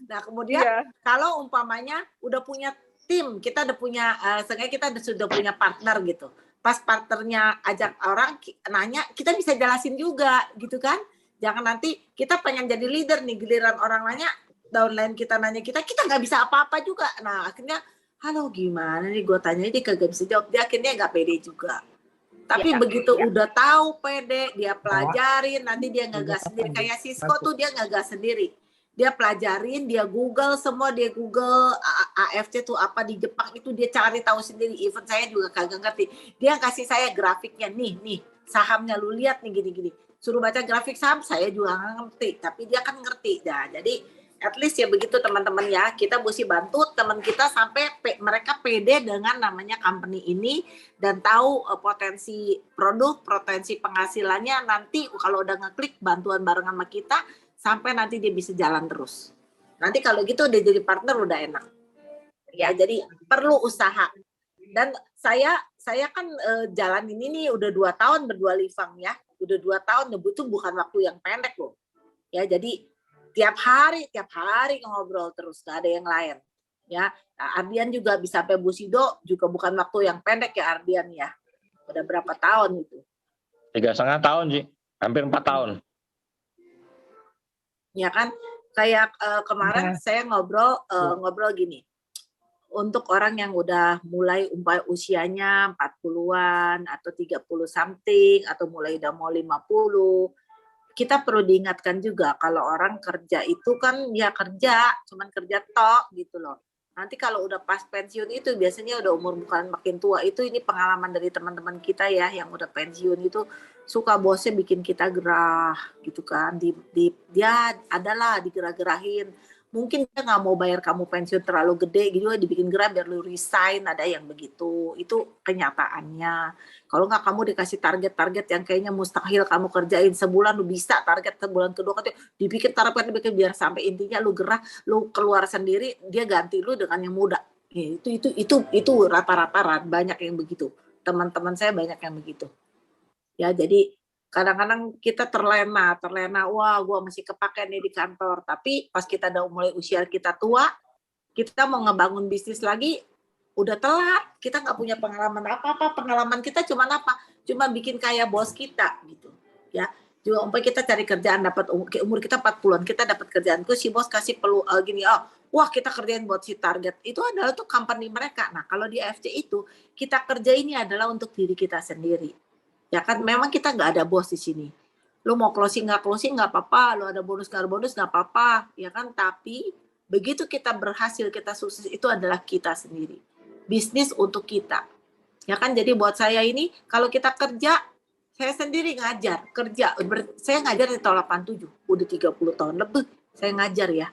Nah, kemudian kalau umpamanya udah punya tim, kita udah punya, seenggaknya kita sudah punya partner gitu. Pas partnernya ajak orang nanya, kita bisa jelasin juga gitu kan. Jangan nanti kita pengen jadi leader nih, giliran orang nanya, downline kita nanya kita nggak bisa apa-apa juga. Nah, akhirnya, halo gimana nih, gue tanya dia kagak bisa jawab, dia akhirnya nggak pede juga. Tapi begitu udah tahu pede, dia pelajarin, nanti dia ngegas sendiri. Kayak Cisco tuh dia ngegas sendiri. Dia pelajarin, dia Google semua, dia Google AFC tuh apa di Jepang itu dia cari tahu sendiri. Even saya juga kagak ngerti. Dia kasih saya grafiknya, nih sahamnya lu lihat nih gini-gini. Suruh baca grafik saham, saya juga nggak ngerti. Tapi dia kan ngerti. Nah, jadi at least ya begitu teman-teman ya, kita mesti bantu teman kita sampai mereka pede dengan namanya company ini dan tahu potensi produk, potensi penghasilannya, nanti kalau udah ngeklik bantuan bareng sama kita sampai nanti dia bisa jalan terus. Nanti kalau gitu udah jadi partner udah enak. Ya, jadi perlu usaha. Dan saya kan jalan ini nih udah 2 tahun berdua Livang ya. Udah 2 tahun, itu bukan waktu yang pendek loh. Ya, jadi tiap hari ngobrol terus, gak ada yang lain ya. Nah, Ardian juga bisa sampai Bu Sido juga bukan waktu yang pendek ya Ardian ya, udah berapa tahun itu? 3,5 tahun sih, hampir 4 tahun ya kan. Kayak kemarin saya ngobrol gini, untuk orang yang udah mulai usianya 40-an atau 30 something atau mulai udah mau 50, kita perlu diingatkan juga kalau orang kerja itu kan ya kerja, cuman kerja tok gitu loh. Nanti kalau udah pas pensiun itu biasanya udah umur bukan makin tua itu, ini pengalaman dari teman-teman kita ya yang udah pensiun itu, suka bosnya bikin kita gerah gitu kan. Dia adalah digerah-gerahin. Mungkin dia nggak mau bayar kamu pensiun terlalu gede gitu, dibikin gerah biar lu resign, ada yang begitu. Itu kenyataannya. Kalau nggak kamu dikasih target-target yang kayaknya mustahil kamu kerjain sebulan, lu bisa target sebulan kedua kan dibikin target biar sampai intinya lu gerah, lu keluar sendiri, dia ganti lu dengan yang muda. Ya, itu rata-rata banyak yang begitu. Teman-teman saya banyak yang begitu. Ya, jadi kadang-kadang kita terlena, wah gue masih kepake nih di kantor, tapi pas kita udah mulai usia kita tua, kita mau ngebangun bisnis lagi, udah telat, kita nggak punya pengalaman apa-apa, pengalaman kita cuma bikin kayak bos kita gitu, ya. Juga umpamanya kita cari kerjaan, dapat umur kita 40-an, kita dapat kerjaan, terus si bos kasih gini, wah kita kerjain buat si target, itu adalah tuh company mereka. Nah kalau di AFC itu, kita kerja ini adalah untuk diri kita sendiri. Ya kan, memang kita nggak ada bos di sini. Lu mau closing nggak apa-apa, lu ada bonus nggak apa-apa, ya kan. Tapi begitu kita berhasil, kita sukses, itu adalah kita sendiri. Bisnis untuk kita. Ya kan, jadi buat saya ini, kalau kita kerja, Saya sendiri ngajar, kerja. Saya ngajar di tahun 87, udah 30 tahun lebih saya ngajar ya.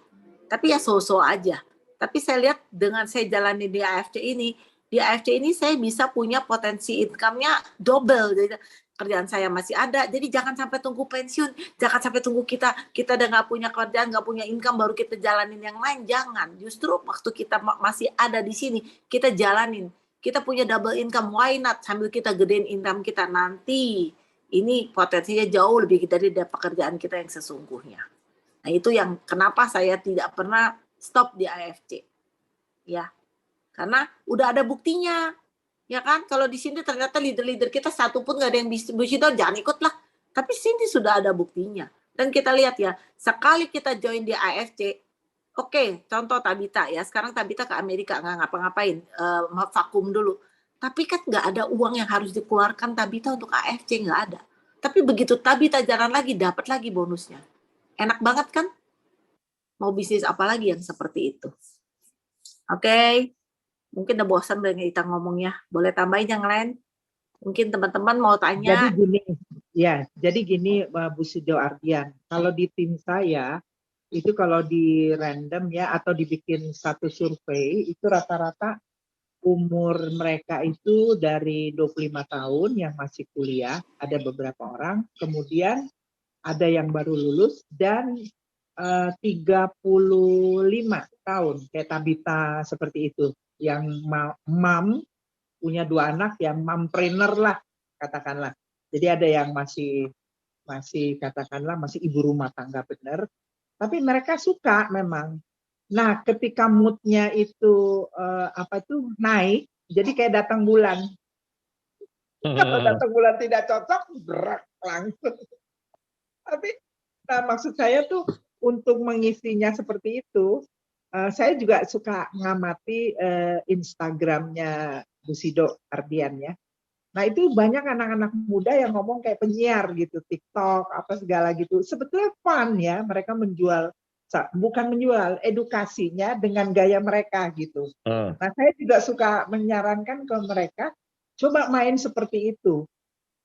Tapi ya so-so aja. Tapi saya lihat dengan saya jalani di AFC ini saya bisa punya potensi income-nya double. Jadi kerjaan saya masih ada. Jadi jangan sampai tunggu pensiun, jangan sampai tunggu kita udah nggak punya kerjaan, nggak punya income baru kita jalanin yang lain. Jangan. Justru waktu kita masih ada di sini, kita jalanin. Kita punya double income, why not? Sambil kita gedein income kita nanti. Ini potensinya jauh lebih dari pekerjaan kita yang sesungguhnya. Nah itu yang kenapa saya tidak pernah stop di AFC. Ya, karena udah ada buktinya. Ya kan, kalau di sini ternyata leader-leader kita satu pun nggak ada yang bushido, jangan ikut lah. Tapi sini sudah ada buktinya. Dan kita lihat ya, sekali kita join di AFC, oke, contoh Tabita ya. Sekarang Tabita ke Amerika nggak ngapa-ngapain, vakum dulu. Tapi kan nggak ada uang yang harus dikeluarkan Tabita untuk AFC, nggak ada. Tapi begitu Tabita jalan lagi, dapat lagi bonusnya. Enak banget kan? Mau bisnis apa lagi yang seperti itu? Oke, mungkin udah bosan dengan kita ngomongnya. Boleh tambahin yang lain? Mungkin teman-teman mau tanya. Jadi gini Bu Sido Ardian, kalau di tim saya, itu kalau di random ya, atau dibikin satu survei, itu rata-rata umur mereka itu dari 25 tahun yang masih kuliah, ada beberapa orang, kemudian ada yang baru lulus, dan 35 tahun, kayak Tabita seperti itu, yang mom, punya 2 anak, yang mompreneur lah, katakanlah. Jadi ada yang masih katakanlah masih ibu rumah tangga benar, tapi mereka suka memang. Nah, ketika moodnya itu naik, jadi kayak datang bulan. Kalau datang bulan tidak cocok, berak langsung. Tapi, nah maksud saya tuh untuk mengisinya seperti itu, saya juga suka mengamati Instagramnya Bu Sido Ardian ya. Nah itu banyak anak-anak muda yang ngomong kayak penyiar gitu, TikTok, apa segala gitu. Sebetulnya fun ya, mereka bukan menjual, edukasinya dengan gaya mereka gitu. Nah saya juga suka menyarankan ke mereka, coba main seperti itu.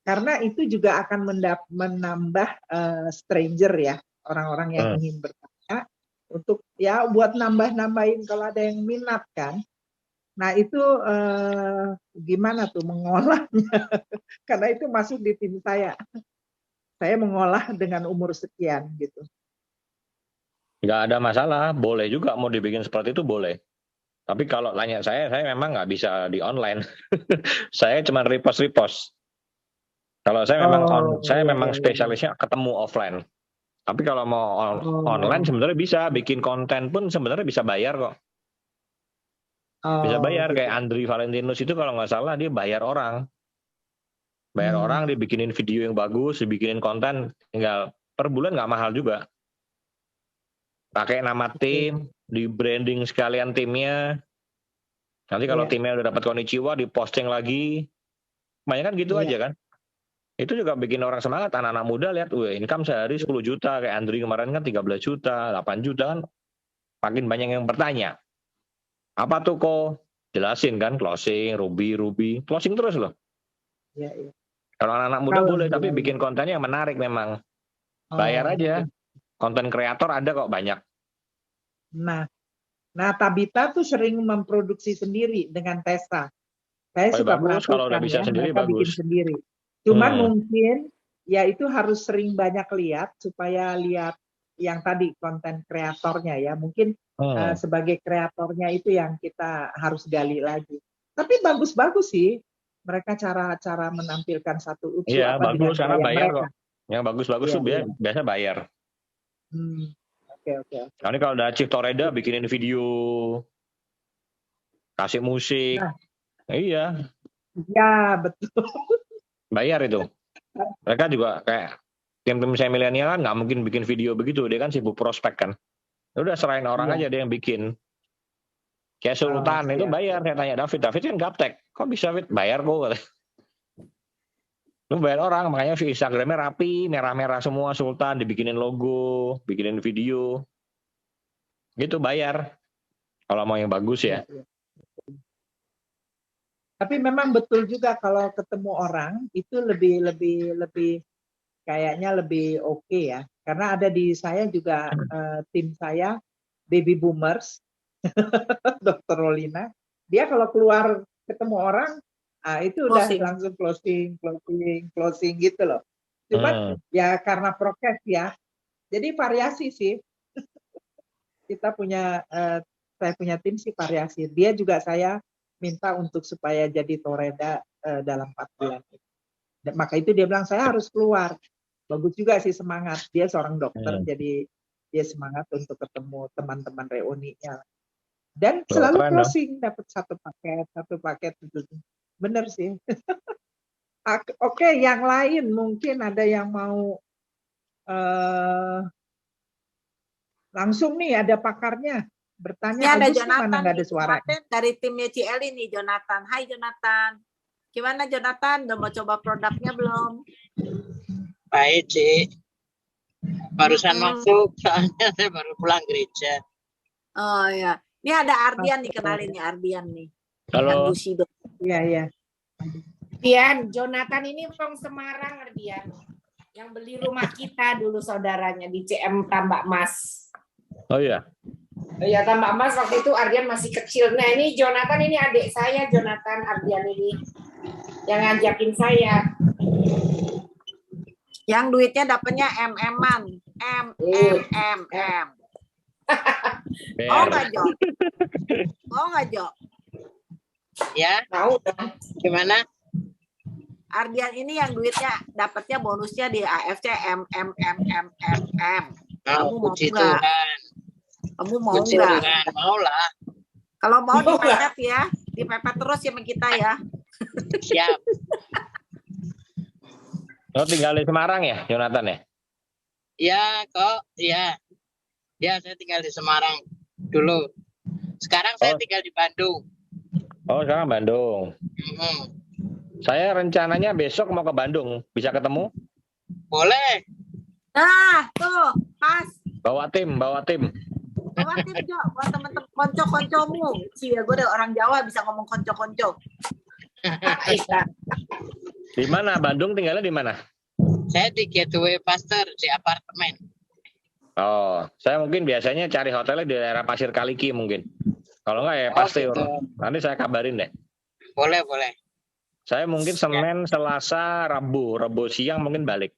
Karena itu juga akan menambah stranger ya, orang-orang yang ingin bertanya, untuk ya buat nambah-nambahin kalau ada yang minat kan. Nah itu gimana tuh mengolahnya? Karena itu masuk di tim saya. Saya mengolah dengan umur sekian gitu. Nggak ada masalah, boleh juga mau dibikin seperti itu boleh. Tapi kalau tanya saya memang nggak bisa di online. Saya cuma repost. Kalau saya memang spesialisnya ketemu offline. Tapi kalau mau online sebenarnya bisa bikin konten pun sebenarnya bisa bayar kok. Bisa bayar kayak Andri Valentinus itu kalau nggak salah dia bayar orang. Orang dibikinin video yang bagus, dibikinin konten, tinggal per bulan nggak mahal juga. Pakai nama tim, di branding sekalian timnya. Nanti kalau timnya udah dapat konnichiwa, diposting lagi. Banyak kan gitu aja kan. Itu juga bikin orang semangat, anak-anak muda lihat, income sehari 10 juta, kayak Andri kemarin kan 13 juta, 8 juta kan. Makin banyak yang bertanya. Apa tuh kok? Jelasin kan, closing, ruby, closing terus loh. Iya. Kalau anak-anak muda boleh, tapi bikin kontennya yang menarik memang. Bayar aja. Konten kreator ada kok banyak. Nah Tabita tuh sering memproduksi sendiri dengan Tessa. Saya suka bagus kalau udah bisa sendiri mereka bikin sendiri. Cuman mungkin ya itu harus sering banyak lihat supaya lihat yang tadi konten kreatornya ya. Mungkin sebagai kreatornya itu yang kita harus gali lagi. Tapi bagus-bagus sih mereka cara menampilkan satu unsur. Iya bagus karena bayar mereka. Kok. Yang bagus-bagus tuh biasa bayar. Oke. Nah, ini kalau udah Chief Toreda bikinin video, kasih musik, iya. Ya betul. Bayar itu. Mereka juga kayak tim-tim saya milenial kan nggak mungkin bikin video begitu, dia kan sibuk prospek kan. Udah serahin orang aja dia yang bikin. Kayak Sultan itu bayar, saya tanya David kan gaptek, kok bisa David bayar kok? Lu bayar orang, makanya Instagramnya rapi, merah-merah semua Sultan, dibikinin logo, bikinin video. Gitu bayar. Kalau mau yang bagus ya. Tapi memang betul juga kalau ketemu orang itu lebih kayaknya lebih oke ya. Karena ada di saya juga tim saya baby boomers, Dr. Rolina. Dia kalau keluar ketemu orang, itu udah Closing. langsung closing gitu loh. Cuman ya karena prokes ya. Jadi variasi sih. Kita punya saya punya tim sih variasi. Dia juga saya minta untuk supaya jadi toreda dalam 4 bulan. Maka itu dia bilang saya harus keluar. Bagus juga sih semangat. Dia seorang dokter, jadi dia semangat untuk ketemu teman-teman reuninya. Dan selalu closing, dapat satu paket gitu. Bener sih. Oke, yang lain mungkin ada yang mau langsung nih, ada pakarnya bertanya. Ini ada Agus Jonathan mana nggak ada suara dari timnya CL ini, Jonathan. Hai Jonathan. Gimana Jonathan? Udah mau coba produknya belum? Baik, Cik. Barusan masuk, soalnya saya baru pulang gereja. Oh ya. Ini ada Ardian nih, kenalin nih Ardian nih. Halo. Iya. Ardian, Jonathan ini from Semarang, Ardian. Yang beli rumah kita dulu saudaranya di CM Tambak Mas. Oh iya. Ya Tambak Mas waktu itu Ardian masih kecil. Nah ini Jonathan, ini adik saya, Jonathan Ardian ini yang ngajakin saya. Yang duitnya dapatnya MM-an. MM. Oh nggak Jo? Oh nggak Jo? Ya. Tahu dong. Gimana? Ardian ini yang duitnya dapatnya bonusnya di AFC MM. Kamu mau nggak? Kamu mau nggak? Mau lah. Kalau mau dipepet ya, dipepet terus ya sama kita ya. Siap. Lo tinggal di Semarang ya, Jonathan ya? Ya kok, ya. Ya saya tinggal di Semarang dulu. Sekarang saya tinggal di Bandung. Oh sekarang Bandung. Saya rencananya besok mau ke Bandung, bisa ketemu? Boleh. Nah, tuh, pas. Bawa tim. Bawa tim Jo, buat temen-temen konco-koncomu. Cie, gue udah orang Jawa bisa ngomong konco-konco. Di mana? Bandung tinggalnya di mana? Saya di Gateway Pasteur di apartemen. Oh, saya mungkin biasanya cari hotelnya di daerah Pasir Kaliki mungkin. Kalau enggak ya Pasteur. Gitu. Nanti saya kabarin deh. Boleh. Saya mungkin Senin, Selasa, Rabu siang mungkin balik.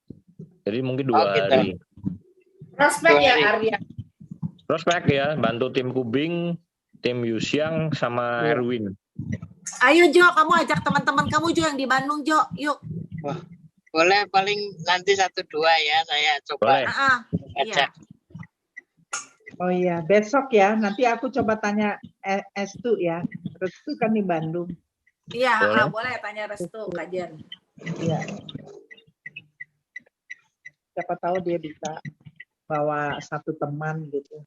Jadi mungkin 2 hari. Prospek ya Arya. Prospek ya, bantu tim Kubing, tim Yusyang sama Erwin. Ayo Jo, kamu ajak teman-teman kamu Jo yang di Bandung Jo, yuk. Wah, boleh paling nanti 1-2 ya saya coba. Ajak. Oh iya, besok ya. Nanti aku coba tanya Estu ya. Restu kan di Bandung. Iya, boleh tanya Restu, Kak Jen. Iya. Siapa tahu dia bisa bawa satu teman gitu.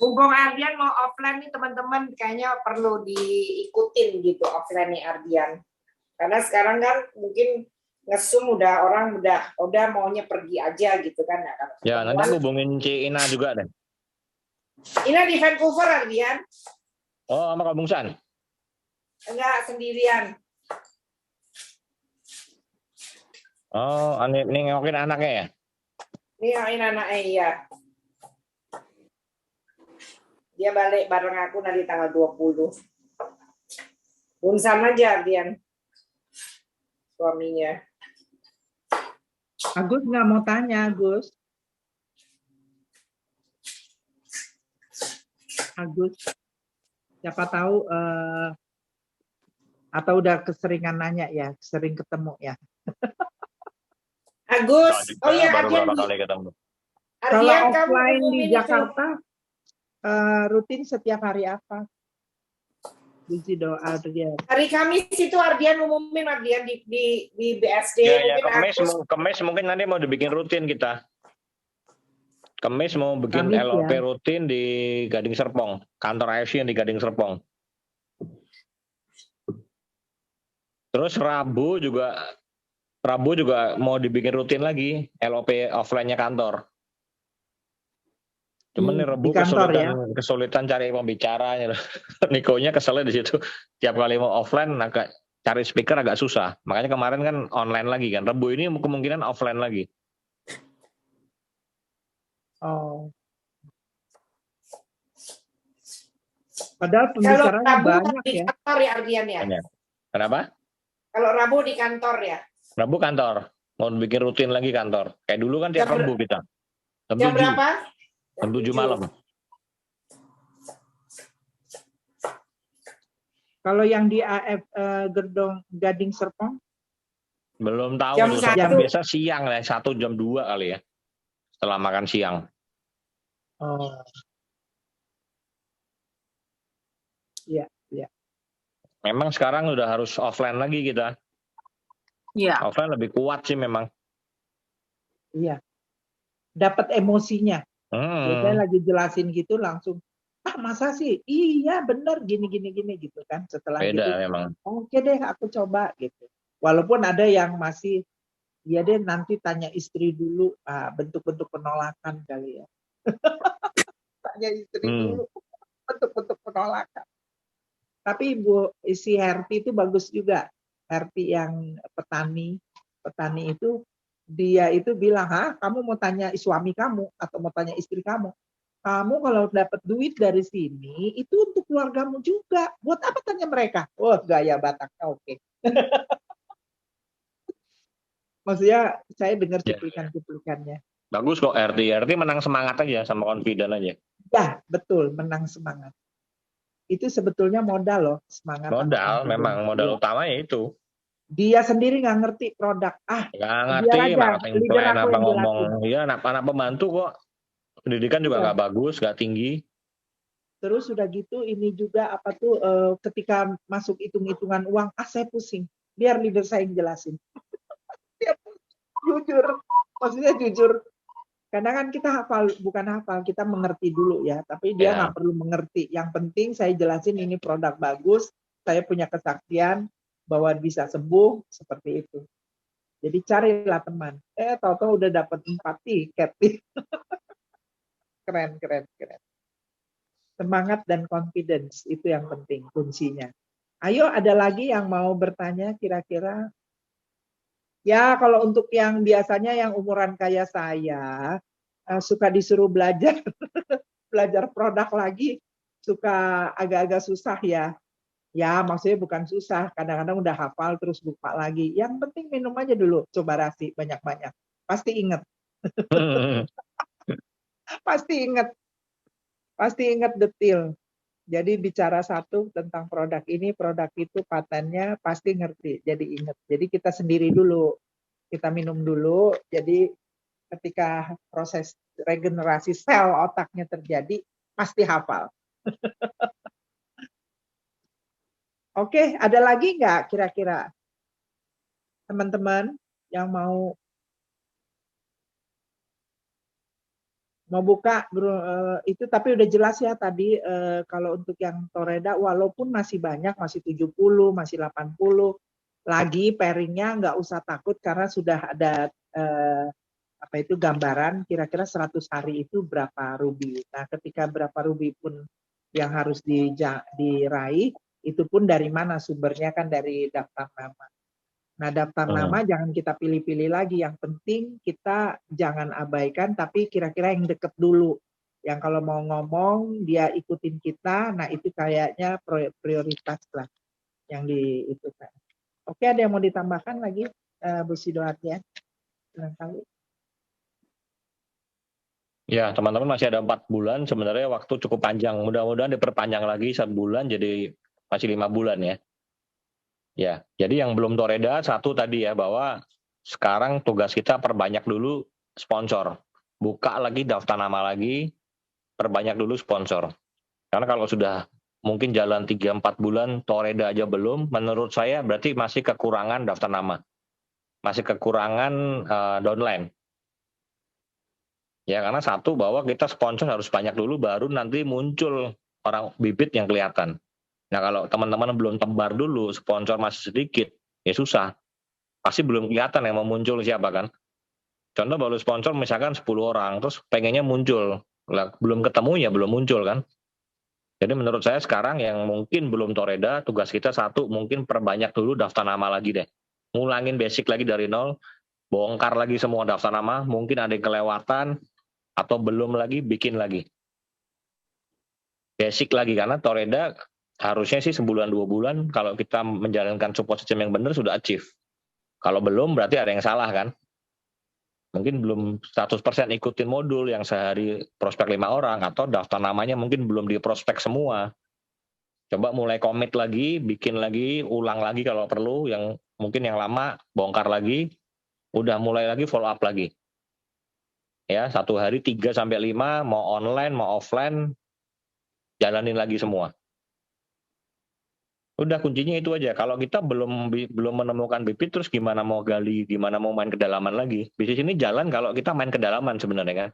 Hubung Ardian mau offline nih teman-teman, kayaknya perlu diikutin gitu offline nih Ardian. Karena sekarang kan mungkin ngesum orang udah maunya pergi aja gitu kan. Ya, nanti hubungin Ci Ina juga deh. Ina di Vancouver Ardian. Oh, sama Kak Bungsan? Enggak, sendirian. Oh, ini nengokin anaknya ya? Ini anaknya iya. Dia balik bareng aku nanti tanggal 20. Bunsan aja Ardian. Suaminya. Agus nggak mau tanya, Agus. Siapa tahu atau udah keseringan nanya ya, sering ketemu ya. Agus, oh iya Ardian. Kalau offline di Jakarta rutin setiap hari apa? Ardian. Hari Kamis itu Ardian umumin Ardian di BSD. Ya, Kamis mungkin nanti mau dibikin rutin kita. Kamis mau bikin LOP rutin di Gading Serpong, kantor AFC yang di Gading Serpong. Terus Rabu juga mau dibikin rutin lagi LOP offline-nya kantor. Cuman nih Di Rebu kantor ya. kesulitan cari pembicaranya. Nikonya keselnya di situ. Tiap kali mau offline agak cari speaker agak susah. Makanya kemarin kan online lagi kan. Rebu ini kemungkinan offline lagi. Oh. Padahal Kalau pembicaranya Rabu banyak di ya. kantor ya Ardian ya. Banyak. Kenapa? Kalau Rabu di kantor ya. Rabu kantor. Mau bikin rutin lagi kantor. Kayak dulu kan tiap Rabu kita. Jam berapa? Jam 7 malam. Kalau yang di AF Gading Serpong? Belum tahu Jam tuh. 1. Biasa siang lah. 1 jam 2 kali ya. Setelah makan siang. Oh. Iya, iya. Memang sekarang udah harus offline lagi kita. Iya. Offline lebih kuat sih memang. Iya. Dapat emosinya. Biasanya lagi jelasin gitu langsung, masa sih? Iya bener gini gitu kan. Setelah beda gitu, memang. oke deh aku coba gitu. Walaupun ada yang masih, ya deh nanti tanya istri dulu, bentuk-bentuk penolakan kali ya. Tanya istri dulu, bentuk-bentuk penolakan. Tapi si Herti itu bagus juga. Herti yang petani itu, dia itu bilang, kamu mau tanya suami kamu atau mau tanya istri kamu? Kamu kalau dapat duit dari sini, itu untuk keluargamu juga. Buat apa tanya mereka? Oh, gaya Bataknya oke. Maksudnya saya dengar cuplikan-cuplikannya. Bagus kok RT menang semangat aja sama confident aja. Ya, betul, menang semangat. Itu sebetulnya modal loh, semangat. Modal, memang modal utamanya itu. Dia sendiri nggak ngerti produk. Nggak ngerti, marketing plan apa ngomong. Iya, anak pembantu kok. Pendidikan juga nggak bagus, nggak tinggi. Terus sudah gitu, ini juga apa tuh, ketika masuk hitung-hitungan uang, saya pusing. Biar leader saya yang jelasin. Jujur, maksudnya jujur. Kadang kan kita bukan hafal, kita mengerti dulu ya. Tapi dia nggak perlu mengerti. Yang penting saya jelasin ini produk bagus, saya punya kesaksian bahwa bisa sembuh, seperti itu. Jadi carilah teman. Tahu-tahu udah dapat 4 tiket. Keren. Semangat dan confidence, itu yang penting kuncinya. Ayo, ada lagi yang mau bertanya kira-kira? Ya, kalau untuk yang biasanya yang umuran kayak saya, suka disuruh belajar, belajar produk lagi, suka agak-agak susah ya. Ya, maksudnya bukan susah, kadang-kadang udah hafal terus lupa lagi. Yang penting minum aja dulu, coba rasi banyak-banyak. Pasti inget. Pasti inget detail. Jadi bicara satu tentang produk ini, produk itu, patennya, pasti ngerti. Jadi inget. Jadi kita sendiri dulu, kita minum dulu. Jadi ketika proses regenerasi sel otaknya terjadi, pasti hafal. Oke, ada lagi nggak kira-kira teman-teman yang mau buka itu, tapi udah jelas ya tadi kalau untuk yang Toreda walaupun masih banyak, masih 70, masih 80 lagi pairingnya, nggak usah takut karena sudah ada gambaran kira-kira 100 hari itu berapa ruby. Nah, ketika berapa ruby pun yang harus diraih, itu pun dari mana sumbernya, kan dari daftar nama. Nah, daftar nama jangan kita pilih-pilih lagi. Yang penting kita jangan abaikan, tapi kira-kira yang deket dulu. Yang kalau mau ngomong, dia ikutin kita, nah itu kayaknya prioritas lah yang diitukan. Oke, ada yang mau ditambahkan lagi, Bu Sidoartia? Barangkali. Ya, teman-teman masih ada 4 bulan, sebenarnya waktu cukup panjang. Mudah-mudahan diperpanjang lagi 1 bulan, jadi masih 5 bulan ya. Ya, jadi yang belum Toreda satu tadi ya, bahwa sekarang tugas kita perbanyak dulu sponsor. Buka lagi daftar nama lagi, perbanyak dulu sponsor. Karena kalau sudah mungkin jalan 3-4 bulan, Toreda aja belum, menurut saya berarti masih kekurangan daftar nama. Masih kekurangan downline. Ya, karena satu, bahwa kita sponsor harus banyak dulu, baru nanti muncul orang bibit yang kelihatan. Nah, kalau teman-teman belum tebar dulu, sponsor masih sedikit, ya susah. Pasti belum kelihatan yang mau muncul siapa kan. Contoh baru sponsor misalkan 10 orang, terus pengennya muncul Belum ketemu ya belum muncul kan. Jadi menurut saya sekarang yang mungkin belum Toreda, tugas kita satu, mungkin perbanyak dulu daftar nama lagi deh. Ngulangin basic lagi dari nol, bongkar lagi semua daftar nama, mungkin ada yang kelewatan, atau belum lagi, bikin lagi. Basic lagi, karena Toreda harusnya sih sebulan 2 bulan, kalau kita menjalankan support system yang benar sudah achieve. Kalau belum berarti ada yang salah kan. Mungkin belum 100% ikutin modul yang sehari prospek 5 orang, atau daftar namanya mungkin belum di prospek semua. Coba mulai komit lagi, bikin lagi, ulang lagi kalau perlu, yang mungkin yang lama bongkar lagi, udah mulai lagi follow up lagi. Ya, 1 hari 3-5, mau online, mau offline, jalanin lagi semua. Udah kuncinya itu aja. Kalau kita belum menemukan bibit, terus gimana mau gali, gimana mau main kedalaman lagi. Bisnis ini jalan kalau kita main kedalaman sebenarnya kan.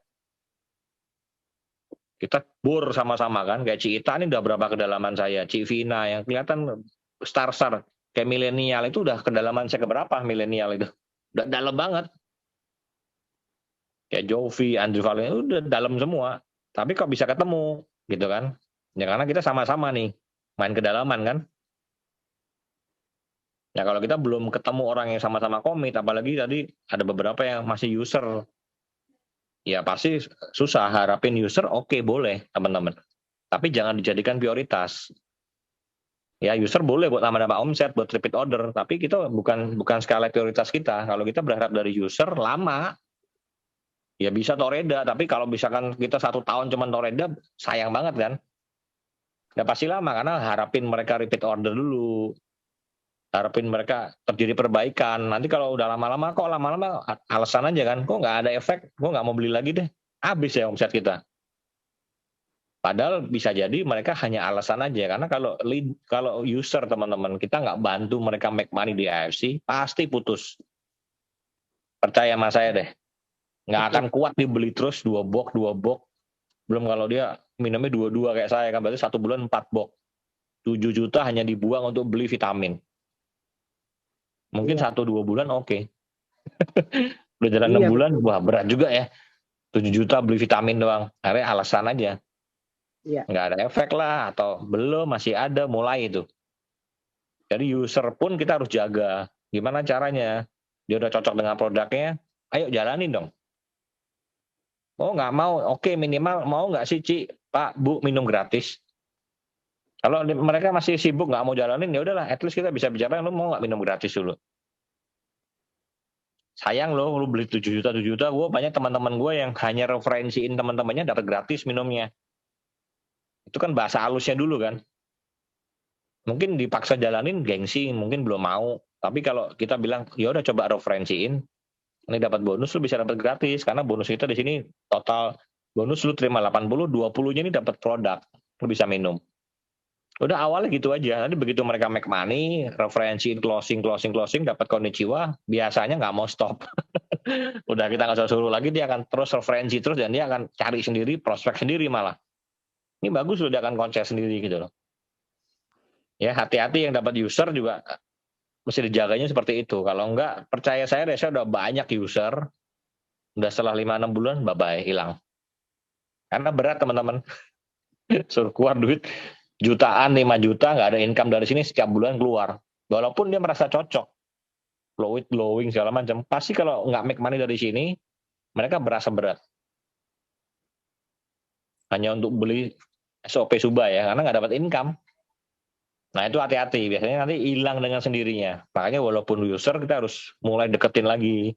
Kita bur sama-sama kan. Kayak Ci Ita ini udah berapa kedalaman saya. Ci Vina yang kelihatan star-star. Kayak milenial itu udah kedalaman saya keberapa milenial itu. Udah dalam banget. Kayak Jovi, Andrew Valen, udah dalam semua. Tapi kok bisa ketemu gitu kan. Ya karena kita sama-sama nih main kedalaman kan. Ya kalau kita belum ketemu orang yang sama-sama komit, apalagi tadi ada beberapa yang masih user, ya pasti susah. Harapin user oke, boleh teman-teman, tapi jangan dijadikan prioritas. Ya user boleh buat nambah-nambah omset, buat repeat order, tapi kita bukan skala prioritas kita. Kalau kita berharap dari user lama, ya bisa Toreda, tapi kalau misalkan kita 1 tahun cuma Toreda, sayang banget kan. Ya pasti lama, karena harapin mereka repeat order dulu. Harapin mereka terjadi perbaikan. Nanti kalau udah lama-lama, kok lama-lama alasan aja kan, kok nggak ada efek, gue nggak mau beli lagi deh, habis ya omset kita. Padahal bisa jadi mereka hanya alasan aja, karena kalau user teman-teman, kita nggak bantu mereka make money di AFC, pasti putus. Percaya sama saya deh, nggak akan kuat dibeli terus 2 box. Belum kalau dia minumnya 2 kayak saya kan, berarti 1 bulan 4 box. 7 juta hanya dibuang untuk beli vitamin. Mungkin 1-2 bulan oke. Udah jalan 6 bulan, betul. Wah berat juga ya. 7 juta beli vitamin doang. Akhirnya alasan aja. Iya. Nggak ada efek lah, atau belum, masih ada, mulai itu. Jadi user pun kita harus jaga. Gimana caranya? Dia udah cocok dengan produknya, ayo jalanin dong. Oh nggak mau, oke minimal mau nggak sih Ci, Pak, Bu minum gratis? Kalau mereka masih sibuk nggak mau jalanin, ya udahlah, at least kita bisa bicara, lu mau nggak minum gratis dulu? Sayang lu beli 7 juta, gue banyak teman-teman gue yang hanya referensiin teman-temannya dapat gratis minumnya. Itu kan bahasa halusnya dulu kan. Mungkin dipaksa jalanin gengsi, mungkin belum mau. Tapi kalau kita bilang, ya udah coba referensiin, ini dapat bonus, lu bisa dapat gratis, karena bonus kita di sini total bonus lu terima 80, 20-nya ini dapat produk, lu bisa minum. Udah awalnya gitu aja. Nanti begitu mereka make money, referensiin closing, dapat konnichiwa, biasanya nggak mau stop. Udah kita nggak usah suruh lagi, dia akan terus referensi terus, dan dia akan cari sendiri, prospek sendiri malah. Ini bagus loh, dia akan konsen sendiri gitu loh. Ya hati-hati yang dapat user juga mesti dijaganya seperti itu. Kalau enggak, percaya saya udah banyak user, udah setelah 5-6 bulan, bye-bye, hilang. Karena berat teman-teman. Suruh keluar duit jutaan, 5 juta, nggak ada income dari sini, setiap bulan keluar. Walaupun dia merasa cocok, glowing segala macam, pasti kalau nggak make money dari sini, mereka berasa berat. Hanya untuk beli SOP Suba ya, karena nggak dapat income. Nah itu hati-hati, biasanya nanti hilang dengan sendirinya. Makanya walaupun user, kita harus mulai deketin lagi.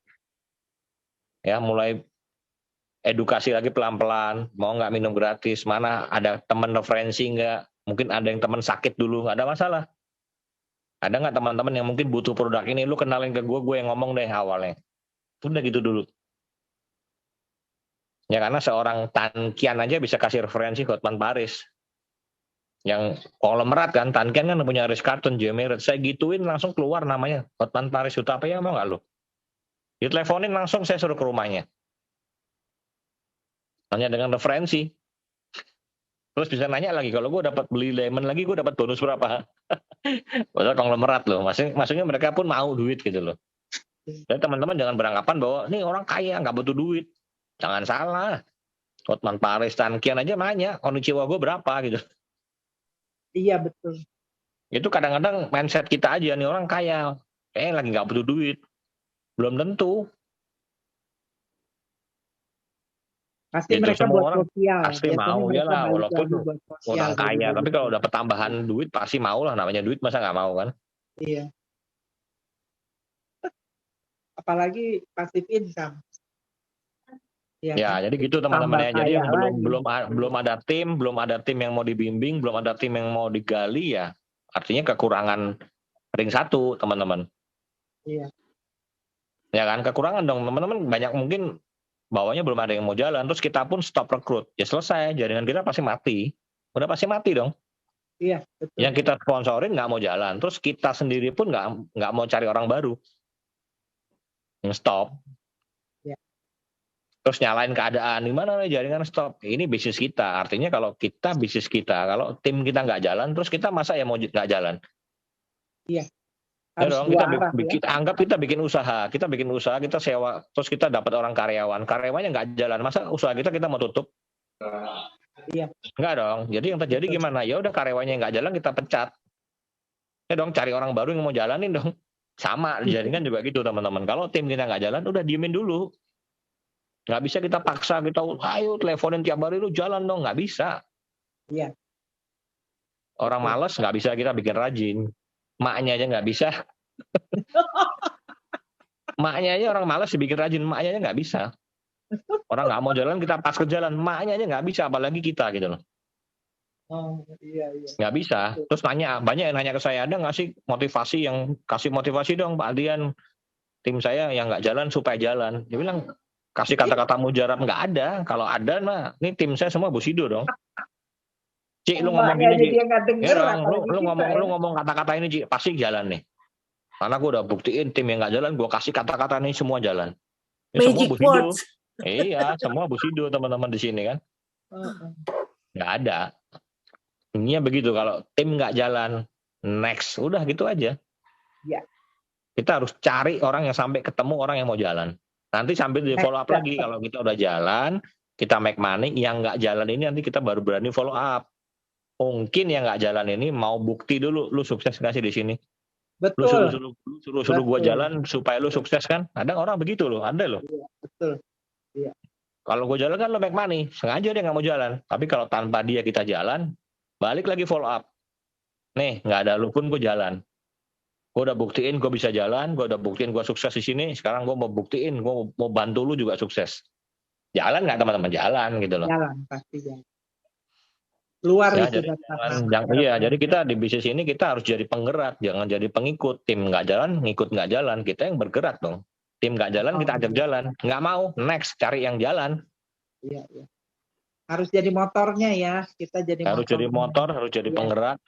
Ya, mulai edukasi lagi pelan-pelan, mau nggak minum gratis, mana ada teman referensi nggak, mungkin ada yang teman sakit dulu, nggak ada masalah. Ada nggak teman-teman yang mungkin butuh produk ini, lu kenalin ke gue yang ngomong deh awalnya. Udah gitu dulu. Ya karena seorang Tan Kian aja bisa kasih referensi Hotman Paris. Yang konglomerat kan, Tan Kian kan punya Ritz Carlton, Jemerit. Saya gituin langsung keluar namanya, Hotman Paris Hutapea, mau nggak lu? Diteleponin langsung, saya suruh ke rumahnya. Hanya dengan referensi. Terus bisa nanya lagi, kalau gue dapat beli lemon lagi, gue dapat bonus berapa? Padahal konglomerat loh. Maksudnya mereka pun mau duit gitu loh. Jadi teman-teman jangan beranggapan bahwa ini orang kaya, nggak butuh duit. Jangan salah. Hotman Paris, Tan Kian aja nanya konnichiwa gue berapa gitu. Iya betul. Itu kadang-kadang mindset kita aja, nih orang kaya, lagi nggak butuh duit. Belum tentu. Pasti Gitu. mereka Semua buat orang sosial. pasti Biasanya mau ya mereka lah, balik walaupun lagi buat sosial. orang kaya. jadi Tapi begitu. kalau dapat tambahan duit pasti mau lah, namanya duit masa nggak mau kan? Iya. Apalagi passive income. Ya, Ya, kan? jadi gitu teman-teman Tambah ya. Jadi yang kaya lagi. belum ada tim yang mau dibimbing, belum ada tim yang mau digali ya. Artinya kekurangan ring satu, teman-teman. Iya. Ya kan, kekurangan dong teman-teman. Banyak mungkin bawahnya belum ada yang mau jalan, terus kita pun stop rekrut. Ya selesai, jaringan kita pasti mati. Udah pasti mati dong. Iya, betul. Yang kita sponsorin nggak mau jalan, terus kita sendiri pun nggak mau cari orang baru. Stop. Ya. Terus nyalain keadaan, gimana nih jaringan stop. Ini bisnis kita, artinya kalau kita bisnis kita, kalau tim kita nggak jalan, terus kita masa ya mau nggak jalan? Iya. Ya Harus dong, dua arah, anggap kita bikin usaha, kita sewa, terus kita dapat orang karyawannya nggak jalan, masa usaha kita mau tutup? Iya. Nggak dong. Jadi yang terjadi gimana? Ya udah karyawannya nggak jalan kita pecat. Ya dong, cari orang baru yang mau jalanin dong. Sama jaringan juga gitu teman-teman. Kalau tim kita nggak jalan, udah diemin dulu. Nggak bisa kita paksa, kita ayo teleponin tiap hari lu jalan dong, nggak bisa. Iya. Orang malas nggak bisa kita bikin rajin. Maknya aja nggak bisa. Maknya aja orang malas dibikin rajin, maknya aja nggak bisa. Orang nggak mau jalan kita pas ke jalan, maknya aja nggak bisa, apalagi kita gitu loh. Oh iya. Nggak bisa. Terus banyak yang nanya ke saya, ada nggak sih kasih motivasi dong Pak Aldian, tim saya yang nggak jalan supaya jalan. Dia bilang kasih kata-kata mujarab, nggak ada. Kalau ada mah, ini tim saya semua Busido dong. Cik, lu ngomong gini, Cik. Lu ngomong kata-kata ini, Cik, pasti jalan nih. Karena gue udah buktiin tim yang nggak jalan, gue kasih kata-kata ini semua jalan. Ini semua Busido. Iya, semua Busido teman-teman di sini kan. Nggak ada. Ininya begitu, kalau tim nggak jalan, next. Udah gitu aja. Ya. Kita harus cari orang yang sampai ketemu orang yang mau jalan. Nanti sambil di follow up lagi. Kalau kita udah jalan, kita make money. Yang nggak jalan ini nanti kita baru berani follow up. Mungkin yang nggak jalan ini mau bukti dulu, lu sukses nggak sih di sini? Betul. Lu suruh gua jalan supaya lu sukses kan? Ada orang begitu loh, ada loh. Iya, betul. Iya. Kalau gua jalan kan lu make money, sengaja dia nggak mau jalan. Tapi kalau tanpa dia kita jalan, balik lagi follow up. Nih, nggak ada lu pun gua jalan. Gua udah buktiin gua bisa jalan, gua udah buktiin gua sukses di sini. Sekarang gua mau buktiin, gua mau bantu lu juga sukses. Jalan nggak teman-teman? Jalan gitu loh. Jalan, pasti jalan. Luar ya, itu jadi kita di bisnis ini kita harus jadi penggerak, jangan jadi pengikut. Tim nggak jalan, ngikut nggak jalan, kita yang bergerak dong. Tim nggak jalan, kita ajak jalan. Nggak mau, next, cari yang jalan. Iya. Harus jadi motornya ya, kita jadi harus jadi motor, harus jadi penggerak.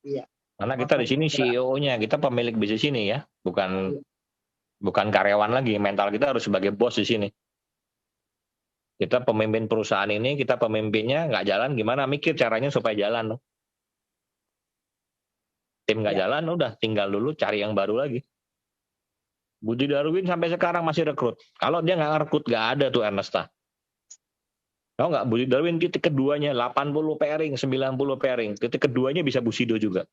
Iya. Karena kita di sini CEO-nya, kita pemilik bisnis ini ya, bukan karyawan lagi. Mental kita harus sebagai bos di sini. Kita pemimpin perusahaan ini, kita pemimpinnya nggak jalan, gimana mikir caranya supaya jalan. Tim nggak jalan, udah tinggal dulu cari yang baru lagi. Budi Darwin sampai sekarang masih rekrut. Kalau dia nggak rekrut, nggak ada tuh Ernesta. Tahu nggak, Budi Darwin titik keduanya 80 pairing, 90 pairing. Titik keduanya bisa Busido juga.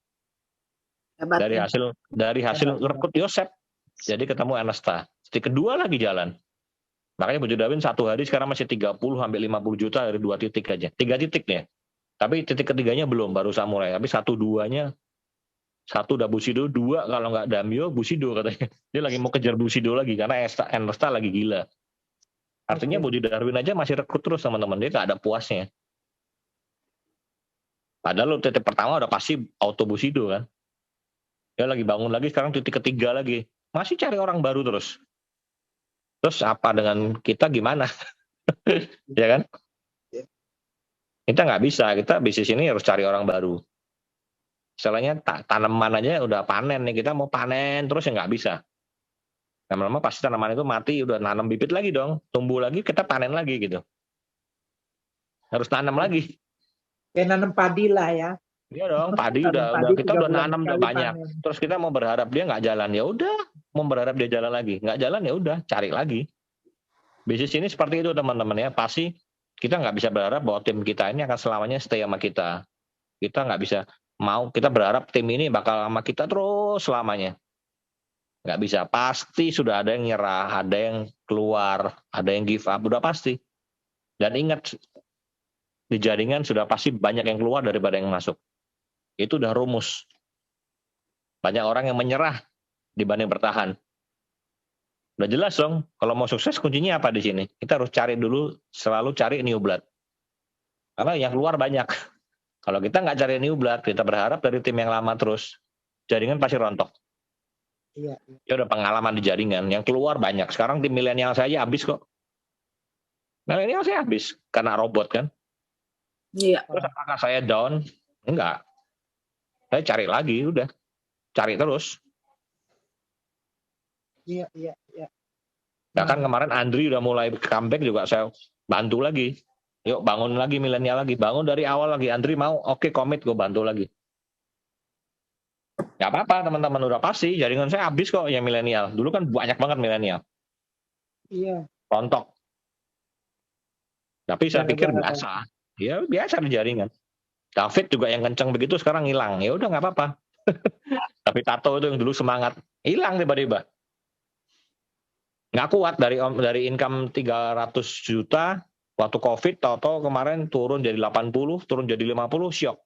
Hebat, dari hasil rekrut Yosep. Jadi ketemu Ernesta. Titik kedua lagi jalan. Makanya Budi Darwin satu hari sekarang masih 30 sampai 50 juta dari 2 titik aja. 3 titik nih. Tapi titik ketiganya belum, baru Samurai. Tapi 1-2-nya, 1 udah Busido, 2 kalau nggak Damio, Busido katanya. Dia lagi mau kejar Busido lagi karena Ernesta lagi gila. Artinya Budi Darwin aja masih rekrut terus teman-teman. Dia nggak ada puasnya. Padahal titik pertama udah pasti auto Busido kan. Dia lagi bangun lagi, sekarang titik ketiga lagi. Masih cari orang baru terus. Terus apa dengan kita gimana? Ya kan? Kita nggak bisa, kita bisnis ini harus cari orang baru. Misalnya tanaman aja udah panen nih, kita mau panen terus ya nggak bisa. Lama-lama pasti tanaman itu mati, udah nanam bibit lagi dong, tumbuh lagi, kita panen lagi gitu. Harus tanam lagi. Kayak nanam padi lah ya. Iya dong, padi kita udah nanam udah banyak. Panen. Terus kita mau berharap dia nggak jalan, ya udah. Mau berharap dia jalan lagi, nggak jalan ya udah, cari lagi. Bisnis ini seperti itu teman-teman ya, pasti kita nggak bisa berharap bahwa tim kita ini akan selamanya stay sama kita. Kita nggak bisa kita berharap tim ini bakal sama kita terus selamanya. Nggak bisa. Pasti sudah ada yang nyerah, ada yang keluar, ada yang give up, udah pasti. Dan ingat, di jaringan sudah pasti banyak yang keluar daripada yang masuk. Itu udah rumus. Banyak orang yang menyerah dibanding bertahan. Udah jelas dong, kalau mau sukses kuncinya apa di sini? Kita harus cari dulu, selalu cari new blood. Karena yang keluar banyak. Kalau kita nggak cari new blood, kita berharap dari tim yang lama terus, jaringan pasti rontok. Iya. Ya udah pengalaman di jaringan, yang keluar banyak. Sekarang tim milenial saya habis kok. Milenial saya habis, karena robot kan. Iya. Terus apakah saya down? Enggak. Saya cari lagi, udah. Cari terus. Iya. Bahkan kemarin Andri udah mulai comeback juga saya bantu lagi. Yuk bangun lagi milenial lagi. Bangun dari awal lagi. Andri mau, oke komit gue bantu lagi. Gak apa-apa teman-teman, udah pasti. Jaringan saya habis kok yang milenial. Dulu kan banyak banget milenial. Iya. Rontok. Tapi saya pikir biasa. Ya biasa di jaringan. David juga yang kenceng begitu sekarang hilang. Ya udah nggak apa-apa. Tapi Tato itu yang dulu semangat, hilang tiba-tiba. Nggak kuat dari income 300 juta waktu COVID, tahu-tahu kemarin turun jadi 80, turun jadi 50, syok.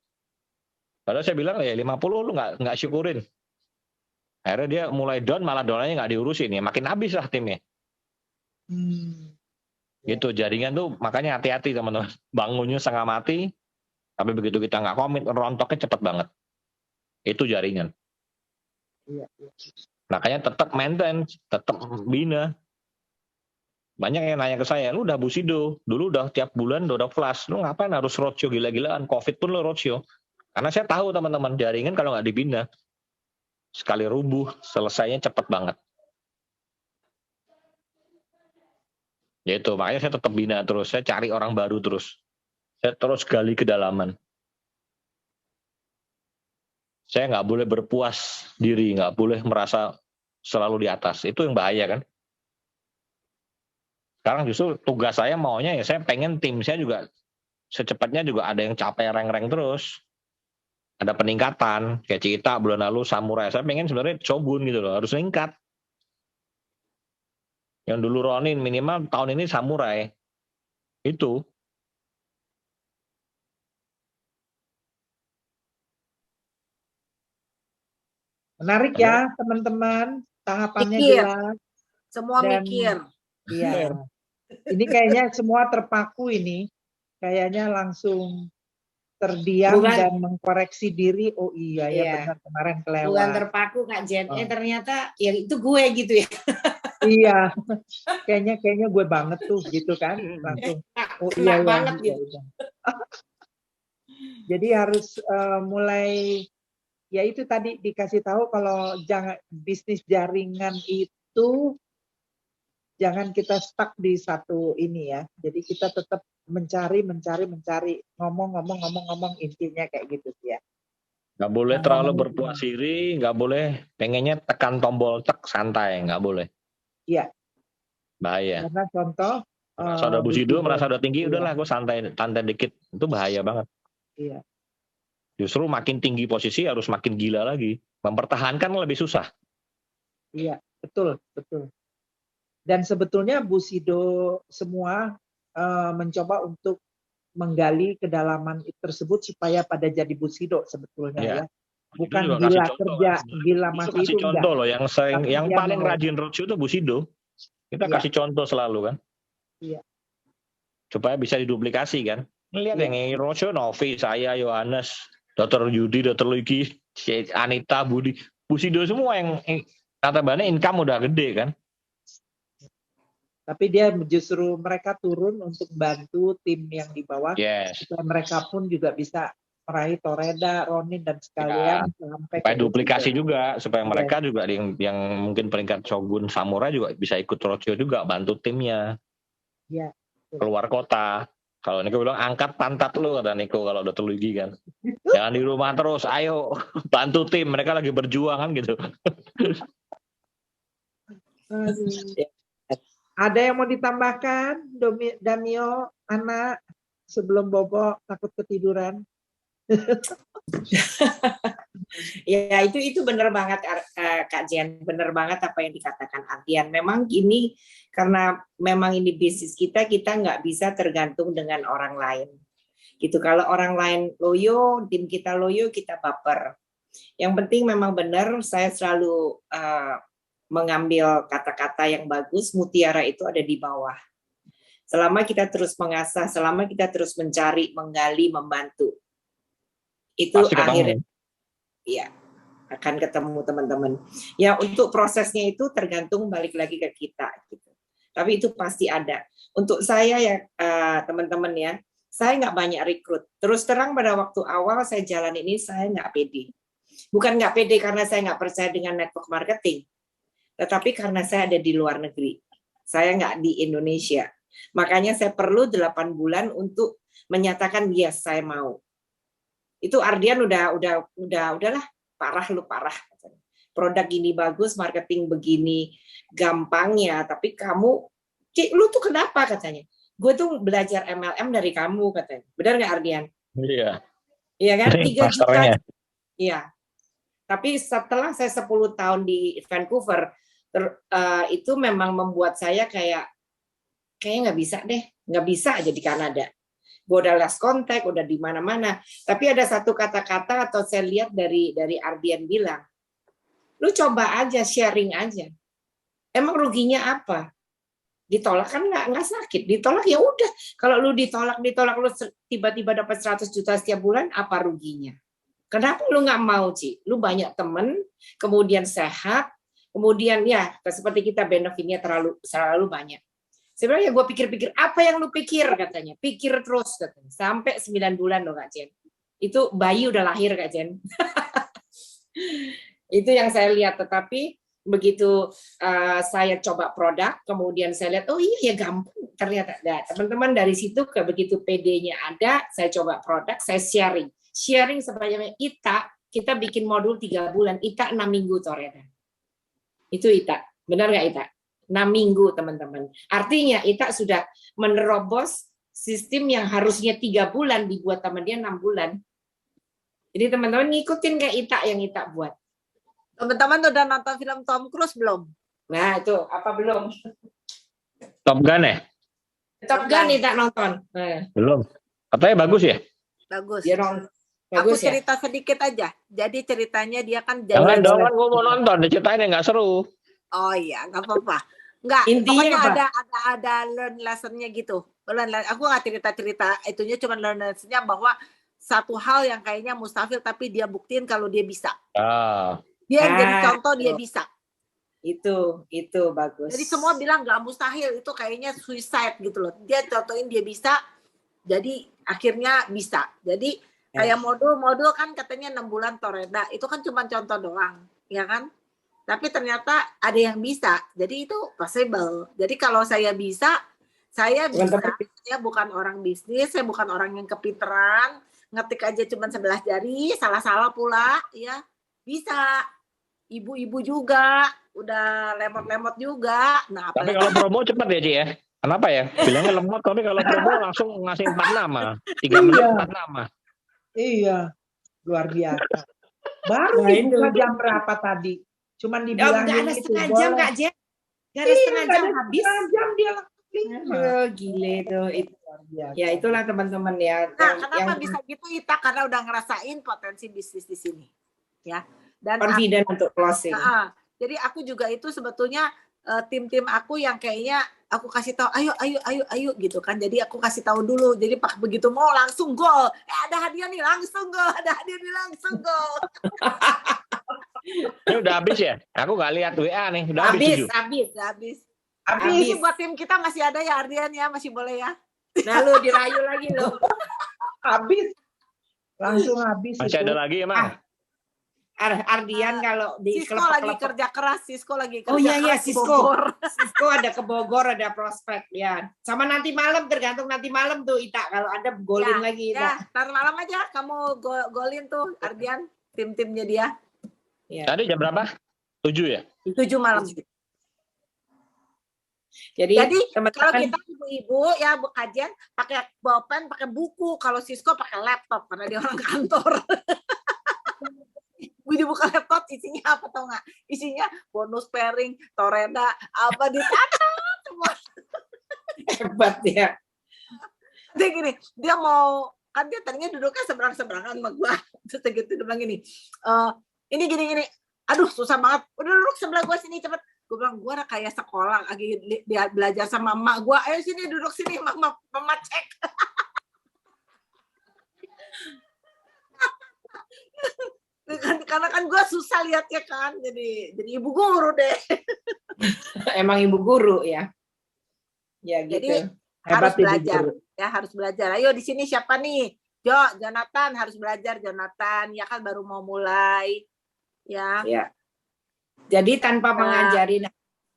Padahal saya bilang ya 50 lu nggak syukurin. Akhirnya dia mulai down, malah downnya nggak diurusin ya, makin habis lah timnya. Gitu jaringan tuh makanya hati-hati teman-teman. Bangunnya setengah mati, tapi begitu kita nggak komit, rontoknya cepet banget. Itu jaringan. Iya. Makanya tetap maintain, tetap bina. Banyak yang nanya ke saya, lu udah Busido, dulu udah tiap bulan udah flash, lu ngapain harus roadshow gila-gilaan, COVID pun lu roadshow. Karena saya tahu teman-teman jaringan kalau nggak dibina, sekali rubuh, selesainya cepat banget. Yaitu, makanya saya tetap bina terus, saya cari orang baru terus. Saya terus gali kedalaman. Saya nggak boleh berpuas diri, nggak boleh merasa selalu di atas. Itu yang bahaya kan. Sekarang justru tugas saya maunya ya saya pengen tim saya juga secepatnya juga ada yang capai rank-rank terus. Ada peningkatan. Kayak Cita bulan lalu Samurai. Saya pengen sebenarnya Shogun gitu loh. Harus meningkat. Yang dulu Ronin minimal tahun ini Samurai. Itu. Menarik ya teman-teman, tahapannya Mikir. jelas. Semua Dan, mikir. Iya. Ini kayaknya semua terpaku ini. Kayaknya langsung terdiam dan mengkoreksi diri. Oh iya ya benar kemarin kelewat. Bukan terpaku Kak Jen. Ternyata ya itu gue gitu ya. Iya. Kayaknya gue banget tuh gitu kan. Langsung. Oh iya banget gitu. Jadi harus mulai ya itu tadi dikasih tahu kalau jangan bisnis jaringan itu jangan kita stuck di satu ini ya. Jadi kita tetap mencari, ngomong intinya kayak gitu sih ya. Nggak boleh terlalu berpuas diri, nggak boleh pengennya tekan tombol santai, nggak boleh. Iya. Bahaya. Karena contoh. Merasa udah Busido, merasa udah tinggi, udahlah gue santai dikit. Itu bahaya banget. Iya. Justru makin tinggi posisi harus makin gila lagi. Mempertahankan lebih susah. Iya, betul. Dan sebetulnya Busido semua mencoba untuk menggali kedalaman tersebut supaya pada jadi Busido sebetulnya ya. Bukan gila kerja, gila mati itu contoh enggak. Loh, yang paling rajin roadshow itu Busido. Kita kasih contoh selalu kan. Iya. Supaya bisa diduplikasi kan. Lihat yang roadshow Novi, saya, Yohanes, Dr. Yudi, Dr. Luigi, Anita, Budi, Busido semua yang katakannya income udah gede kan. Tapi dia justru mereka turun untuk bantu tim yang di bawah. Supaya mereka pun juga bisa meraih Toreda, Ronin dan sekalian sampai supaya duplikasi juga, supaya mereka juga yang mungkin peringkat Shogun Samurai juga bisa ikut roadshow juga, bantu timnya. Iya. Keluar kota. Kalau Niko bilang angkat pantat lu kata Niko kalau udah terlugi kan. Jangan di rumah terus, ayo bantu tim, mereka lagi berjuang kan gitu. Ada yang mau ditambahkan, Damio, Ana? sebelum bobo takut ketiduran. Ya itu benar banget Kak Jen, benar banget apa yang dikatakan Ardian. Memang ini karena memang ini bisnis kita nggak bisa tergantung dengan orang lain. Gitu, kalau orang lain loyo, tim kita loyo, kita baper. Yang penting memang benar, saya selalu mengambil kata-kata yang bagus, mutiara itu ada di bawah. Selama kita terus mengasah, selama kita terus mencari, menggali, membantu, itu akhirnya ya akan ketemu teman-teman. Ya untuk prosesnya itu tergantung balik lagi ke kita. Gitu. Tapi itu pasti ada. Untuk saya ya teman-teman ya, saya nggak banyak rekrut. Terus terang pada waktu awal saya jalan ini saya nggak pede. Bukan nggak pede karena saya nggak percaya dengan network marketing, tetapi karena saya ada di luar negeri. Saya nggak di Indonesia. Makanya saya perlu 8 bulan untuk menyatakan yes saya mau. Itu Ardian udahlah parah lu parah. Produk gini bagus, marketing begini gampangnya, tapi kamu, Cik, lu tuh kenapa katanya? Gue tuh belajar MLM dari kamu katanya. Benar nggak Ardian? Iya. Iya kan? 3 juta. Pasarnya. Iya. Tapi setelah saya 10 tahun di Vancouver, itu memang membuat saya kayaknya nggak bisa deh, nggak bisa aja di Kanada. Gue udah last kontak, udah di mana-mana. Tapi ada satu kata-kata atau saya lihat dari Ardian bilang, lu coba aja, sharing aja. Emang ruginya apa? Ditolak kan nggak sakit, ditolak ya udah. Kalau lu ditolak lu tiba-tiba dapat 100 juta setiap bulan, apa ruginya? Kenapa lu nggak mau, Ci? Lu banyak temen, kemudian sehat, kemudian ya seperti kita benefitnya terlalu banyak. Sebenarnya gue pikir-pikir, apa yang lu pikir katanya? Pikir terus katanya. Sampai 9 bulan loh Kak Jen. Itu bayi udah lahir Kak Jen. Itu yang saya lihat, tetapi begitu saya coba produk, kemudian saya lihat, oh iya ya gampang ternyata. Nah, teman-teman dari situ begitu PD-nya ada, saya coba produk, saya sharing. Sharing sebanyak Ita, kita bikin modul 3 bulan, Ita 6 minggu Toreda. Itu Ita, benar nggak Ita? 6 minggu teman-teman. Artinya Ita sudah menerobos sistem yang harusnya 3 bulan dibuat sama dia 6 bulan. Jadi teman-teman ngikutin kayak Ita yang Ita buat. Teman-teman udah nonton film Tom Cruise belum? Nah itu apa belum? Top Gun ya? Top Gun Ita nonton. Nah. Belum. Katanya bagus ya? Bagus. Dia bagus aku ya? cerita sedikit aja. Jadi ceritanya dia kan Jangan dong, gue mau nonton. Ceritanya nggak seru. Oh iya, nggak apa-apa. Nggak, intinya pokoknya ada learn lesson-nya gitu. Aku nggak cerita itunya, cuma learn lesson-nya bahwa satu hal yang kayaknya mustahil tapi dia buktiin kalau dia bisa. Dia jadi contoh dia bisa. Itu bagus. Jadi semua bilang nggak mustahil, itu kayaknya suicide gitu loh. Dia contohin dia bisa, jadi akhirnya bisa. Jadi kayak modul kan katanya 6 bulan Toreda, itu kan cuma contoh doang, ya kan? Tapi ternyata ada yang bisa, jadi itu possible. Jadi kalau saya bisa, saya bukan orang bisnis, saya bukan orang yang kepinteran, ngetik aja cuma 11 jari, salah-salah pula, ya bisa. Ibu-ibu juga, udah lemot-lemot juga. Nah, tapi kalau promo cepat ya Ci ya? Kenapa ya? Bilangnya lemot, tapi kalau promo langsung ngasih 4 nama, 3 menit 4 nama. Iya, luar biasa. Baru dibuka jam berapa tadi? Cuman dibilangin nggak ada setengah jam Kak Jen. Nggak ada setengah jam habis. Setengah jam dia langsung. Gile itu. Ya itulah teman-teman ya. Nah, kenapa bisa gitu Ita? Karena udah ngerasain potensi bisnis di sini. Ya. Dan confident untuk closing. Jadi aku juga itu sebetulnya tim-tim aku yang kayaknya aku kasih tahu ayo gitu kan. Jadi aku kasih tahu dulu. Jadi begitu mau langsung gol. Ada hadiah nih langsung gol. Ada hadiah nih langsung gol. Ini udah habis ya? Aku nggak lihat WA nih. Udah habis. Ini buat tim kita masih ada ya Ardian ya, masih boleh ya. Nah lu dirayu lagi lo. Habis. Langsung habis. Masih ada lagi emang? Ardian kalau di Sisko lagi kerja keras, Sisko lagi kerja keras. Oh iya Sisko ada ke Bogor, ada prospek ya. Sama nanti malam, tergantung nanti malam tuh Ita kalau ada golin lagi Ita. Ya, ntar malam aja kamu golin tuh Ardian, tim-timnya dia. Ya. Tadi jam berapa? 7 ya? 7 malam. Jadi Jadi kalau teman-teman, kita ibu-ibu ya kajian pakai bolpen, pakai buku. Kalau Sisko pakai laptop karena dia orang kantor. Gue dibuka laptop isinya apa tau nggak? Isinya bonus pairing, toreda, apa dicatat semua. hebat ya. Dia gini, dia mau kan dia tadinya duduknya seberang-seberangan sama gue. Terus gitu dia bilang gini, ini gini. Aduh susah banget. Udah duduk sebelah gue sini cepet. Gue bilang gue udah kayak sekolah lagi dia belajar sama emak gue. Ayo sini duduk sini mama cek. Karena kan gue susah lihatnya kan, jadi ibu guru deh. Emang ibu guru ya. Ya gitu. Jadi Hebat harus ibu belajar, guru. ya harus belajar. Ayo di sini siapa nih? Jonathan harus belajar, Jonathan. Ya kan baru mau mulai. Ya. Ya. Jadi tanpa Nah. mengajarin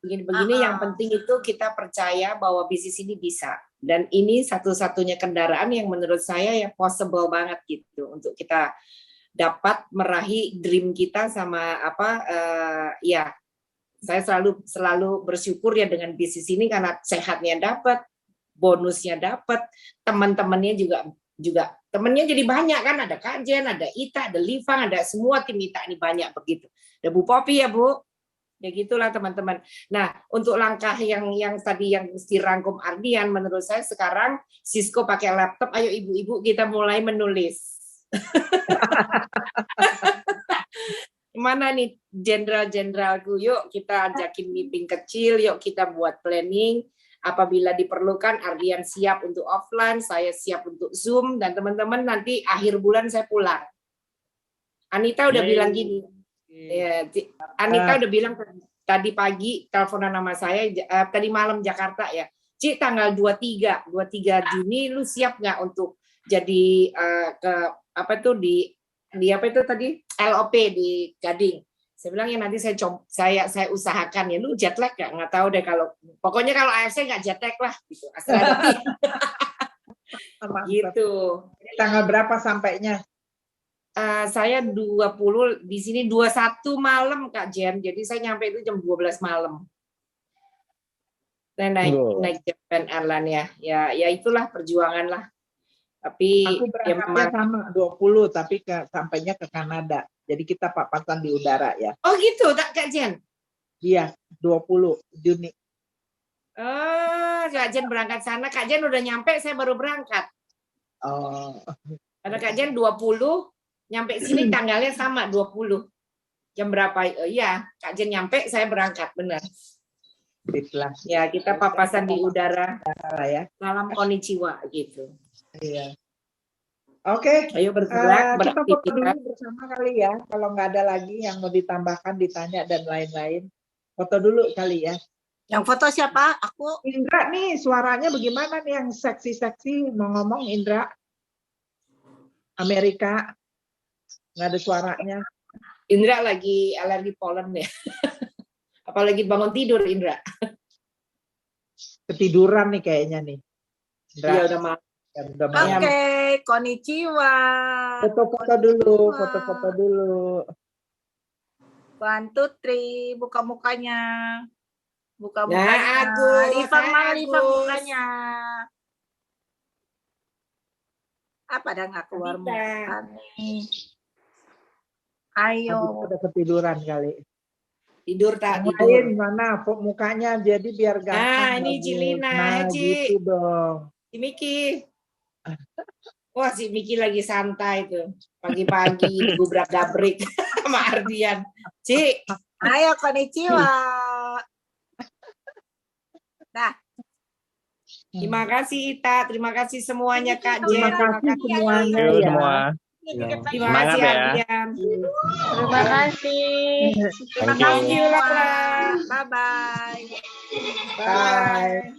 begini-begini, yang penting itu kita percaya bahwa bisnis ini bisa. Dan ini satu-satunya kendaraan yang menurut saya ya possible banget gitu untuk kita dapat meraih dream kita sama ya. Saya selalu bersyukur ya dengan bisnis ini karena sehatnya dapat, bonusnya dapat, teman-temannya juga temennya jadi banyak kan, ada Kajen, ada Ita, ada Livang, ada semua tim Ita ini banyak begitu. Ada Bu Popi ya Bu, ya gitulah teman-teman. Nah untuk langkah yang tadi yang dirangkum Ardian, menurut saya sekarang Sisko pakai laptop, ayo ibu-ibu kita mulai menulis. Mana nih jenderal-jenderalku, yuk kita ajakin meeting kecil, yuk kita buat planning. Apabila diperlukan, Ardian siap untuk offline, saya siap untuk Zoom, dan teman-teman nanti akhir bulan saya pulang. Anita udah bilang gini, ya, Anita udah bilang tadi pagi teleponan nama saya, tadi malam Jakarta ya, Ci tanggal 23 Juni lu siap nggak untuk jadi ke apa tuh di apa itu tadi LOP di Gading. Saya bilang ya nanti saya usahakan ya. Lu jet lag nggak tahu deh kalau pokoknya kalau AFC nggak jet lag lah gitu. Asal ada gitu. Tanggal berapa sampainya? Saya 20 di sini 21 malam Kak Jen. Jadi saya nyampe itu jam 12 malam. Saya naik Japan Airlines ya. Ya itulah perjuangan lah. Tapi aku berangkatnya sama 20 tapi sampainya ke Kanada. Jadi kita papasan di udara ya. Oh gitu, Kak Jen? Iya, 20 Juni. Oh, Kak Jen berangkat sana. Kak Jen udah nyampe, saya baru berangkat. Oh. Karena Kak Jen 20, nyampe sini tanggalnya sama 20. Jam berapa? Iya, Kak Jen nyampe, saya berangkat, benar. Ya, kita papasan di udara. Ya. Salam konnichiwa gitu. Iya. Oke, ayo bergerak, kita foto dulu bersama kali ya. Kalau nggak ada lagi yang mau ditambahkan, ditanya dan lain-lain, foto dulu kali ya. Yang foto siapa? Aku. Indra nih, suaranya bagaimana nih yang seksi-seksi mau ngomong Indra? Amerika, nggak ada suaranya. Indra lagi alergi polen ya. Apalagi bangun tidur Indra. Ketiduran nih kayaknya nih. Iya udah malam. Oke, konnichiwa. Foto-foto dulu, foto-foto dulu. 1, 2, 3, buka mukanya. Buka Nah, mukanya. Rifang mukanya. Apa dah nggak keluar muka nih? Ayo. Udah ketiduran kali. Tidur tak tidur. Lain mana mukanya jadi biar ganteng. Nah, ini Cilina, nah, Ci. gitu dong. Si Miki. Wah, si Miki lagi santai tuh. Pagi-pagi gubrak-gabrik sama Ardian. Ci. Ayo, konnichiwa. Nah. Terima kasih Ita, terima kasih semuanya Kak Jen. Terima kasih semuanya ya. Semua. Terima kasih Ardian. Terima kasih. Terima kasih. Bye-bye. Bye-bye. Bye.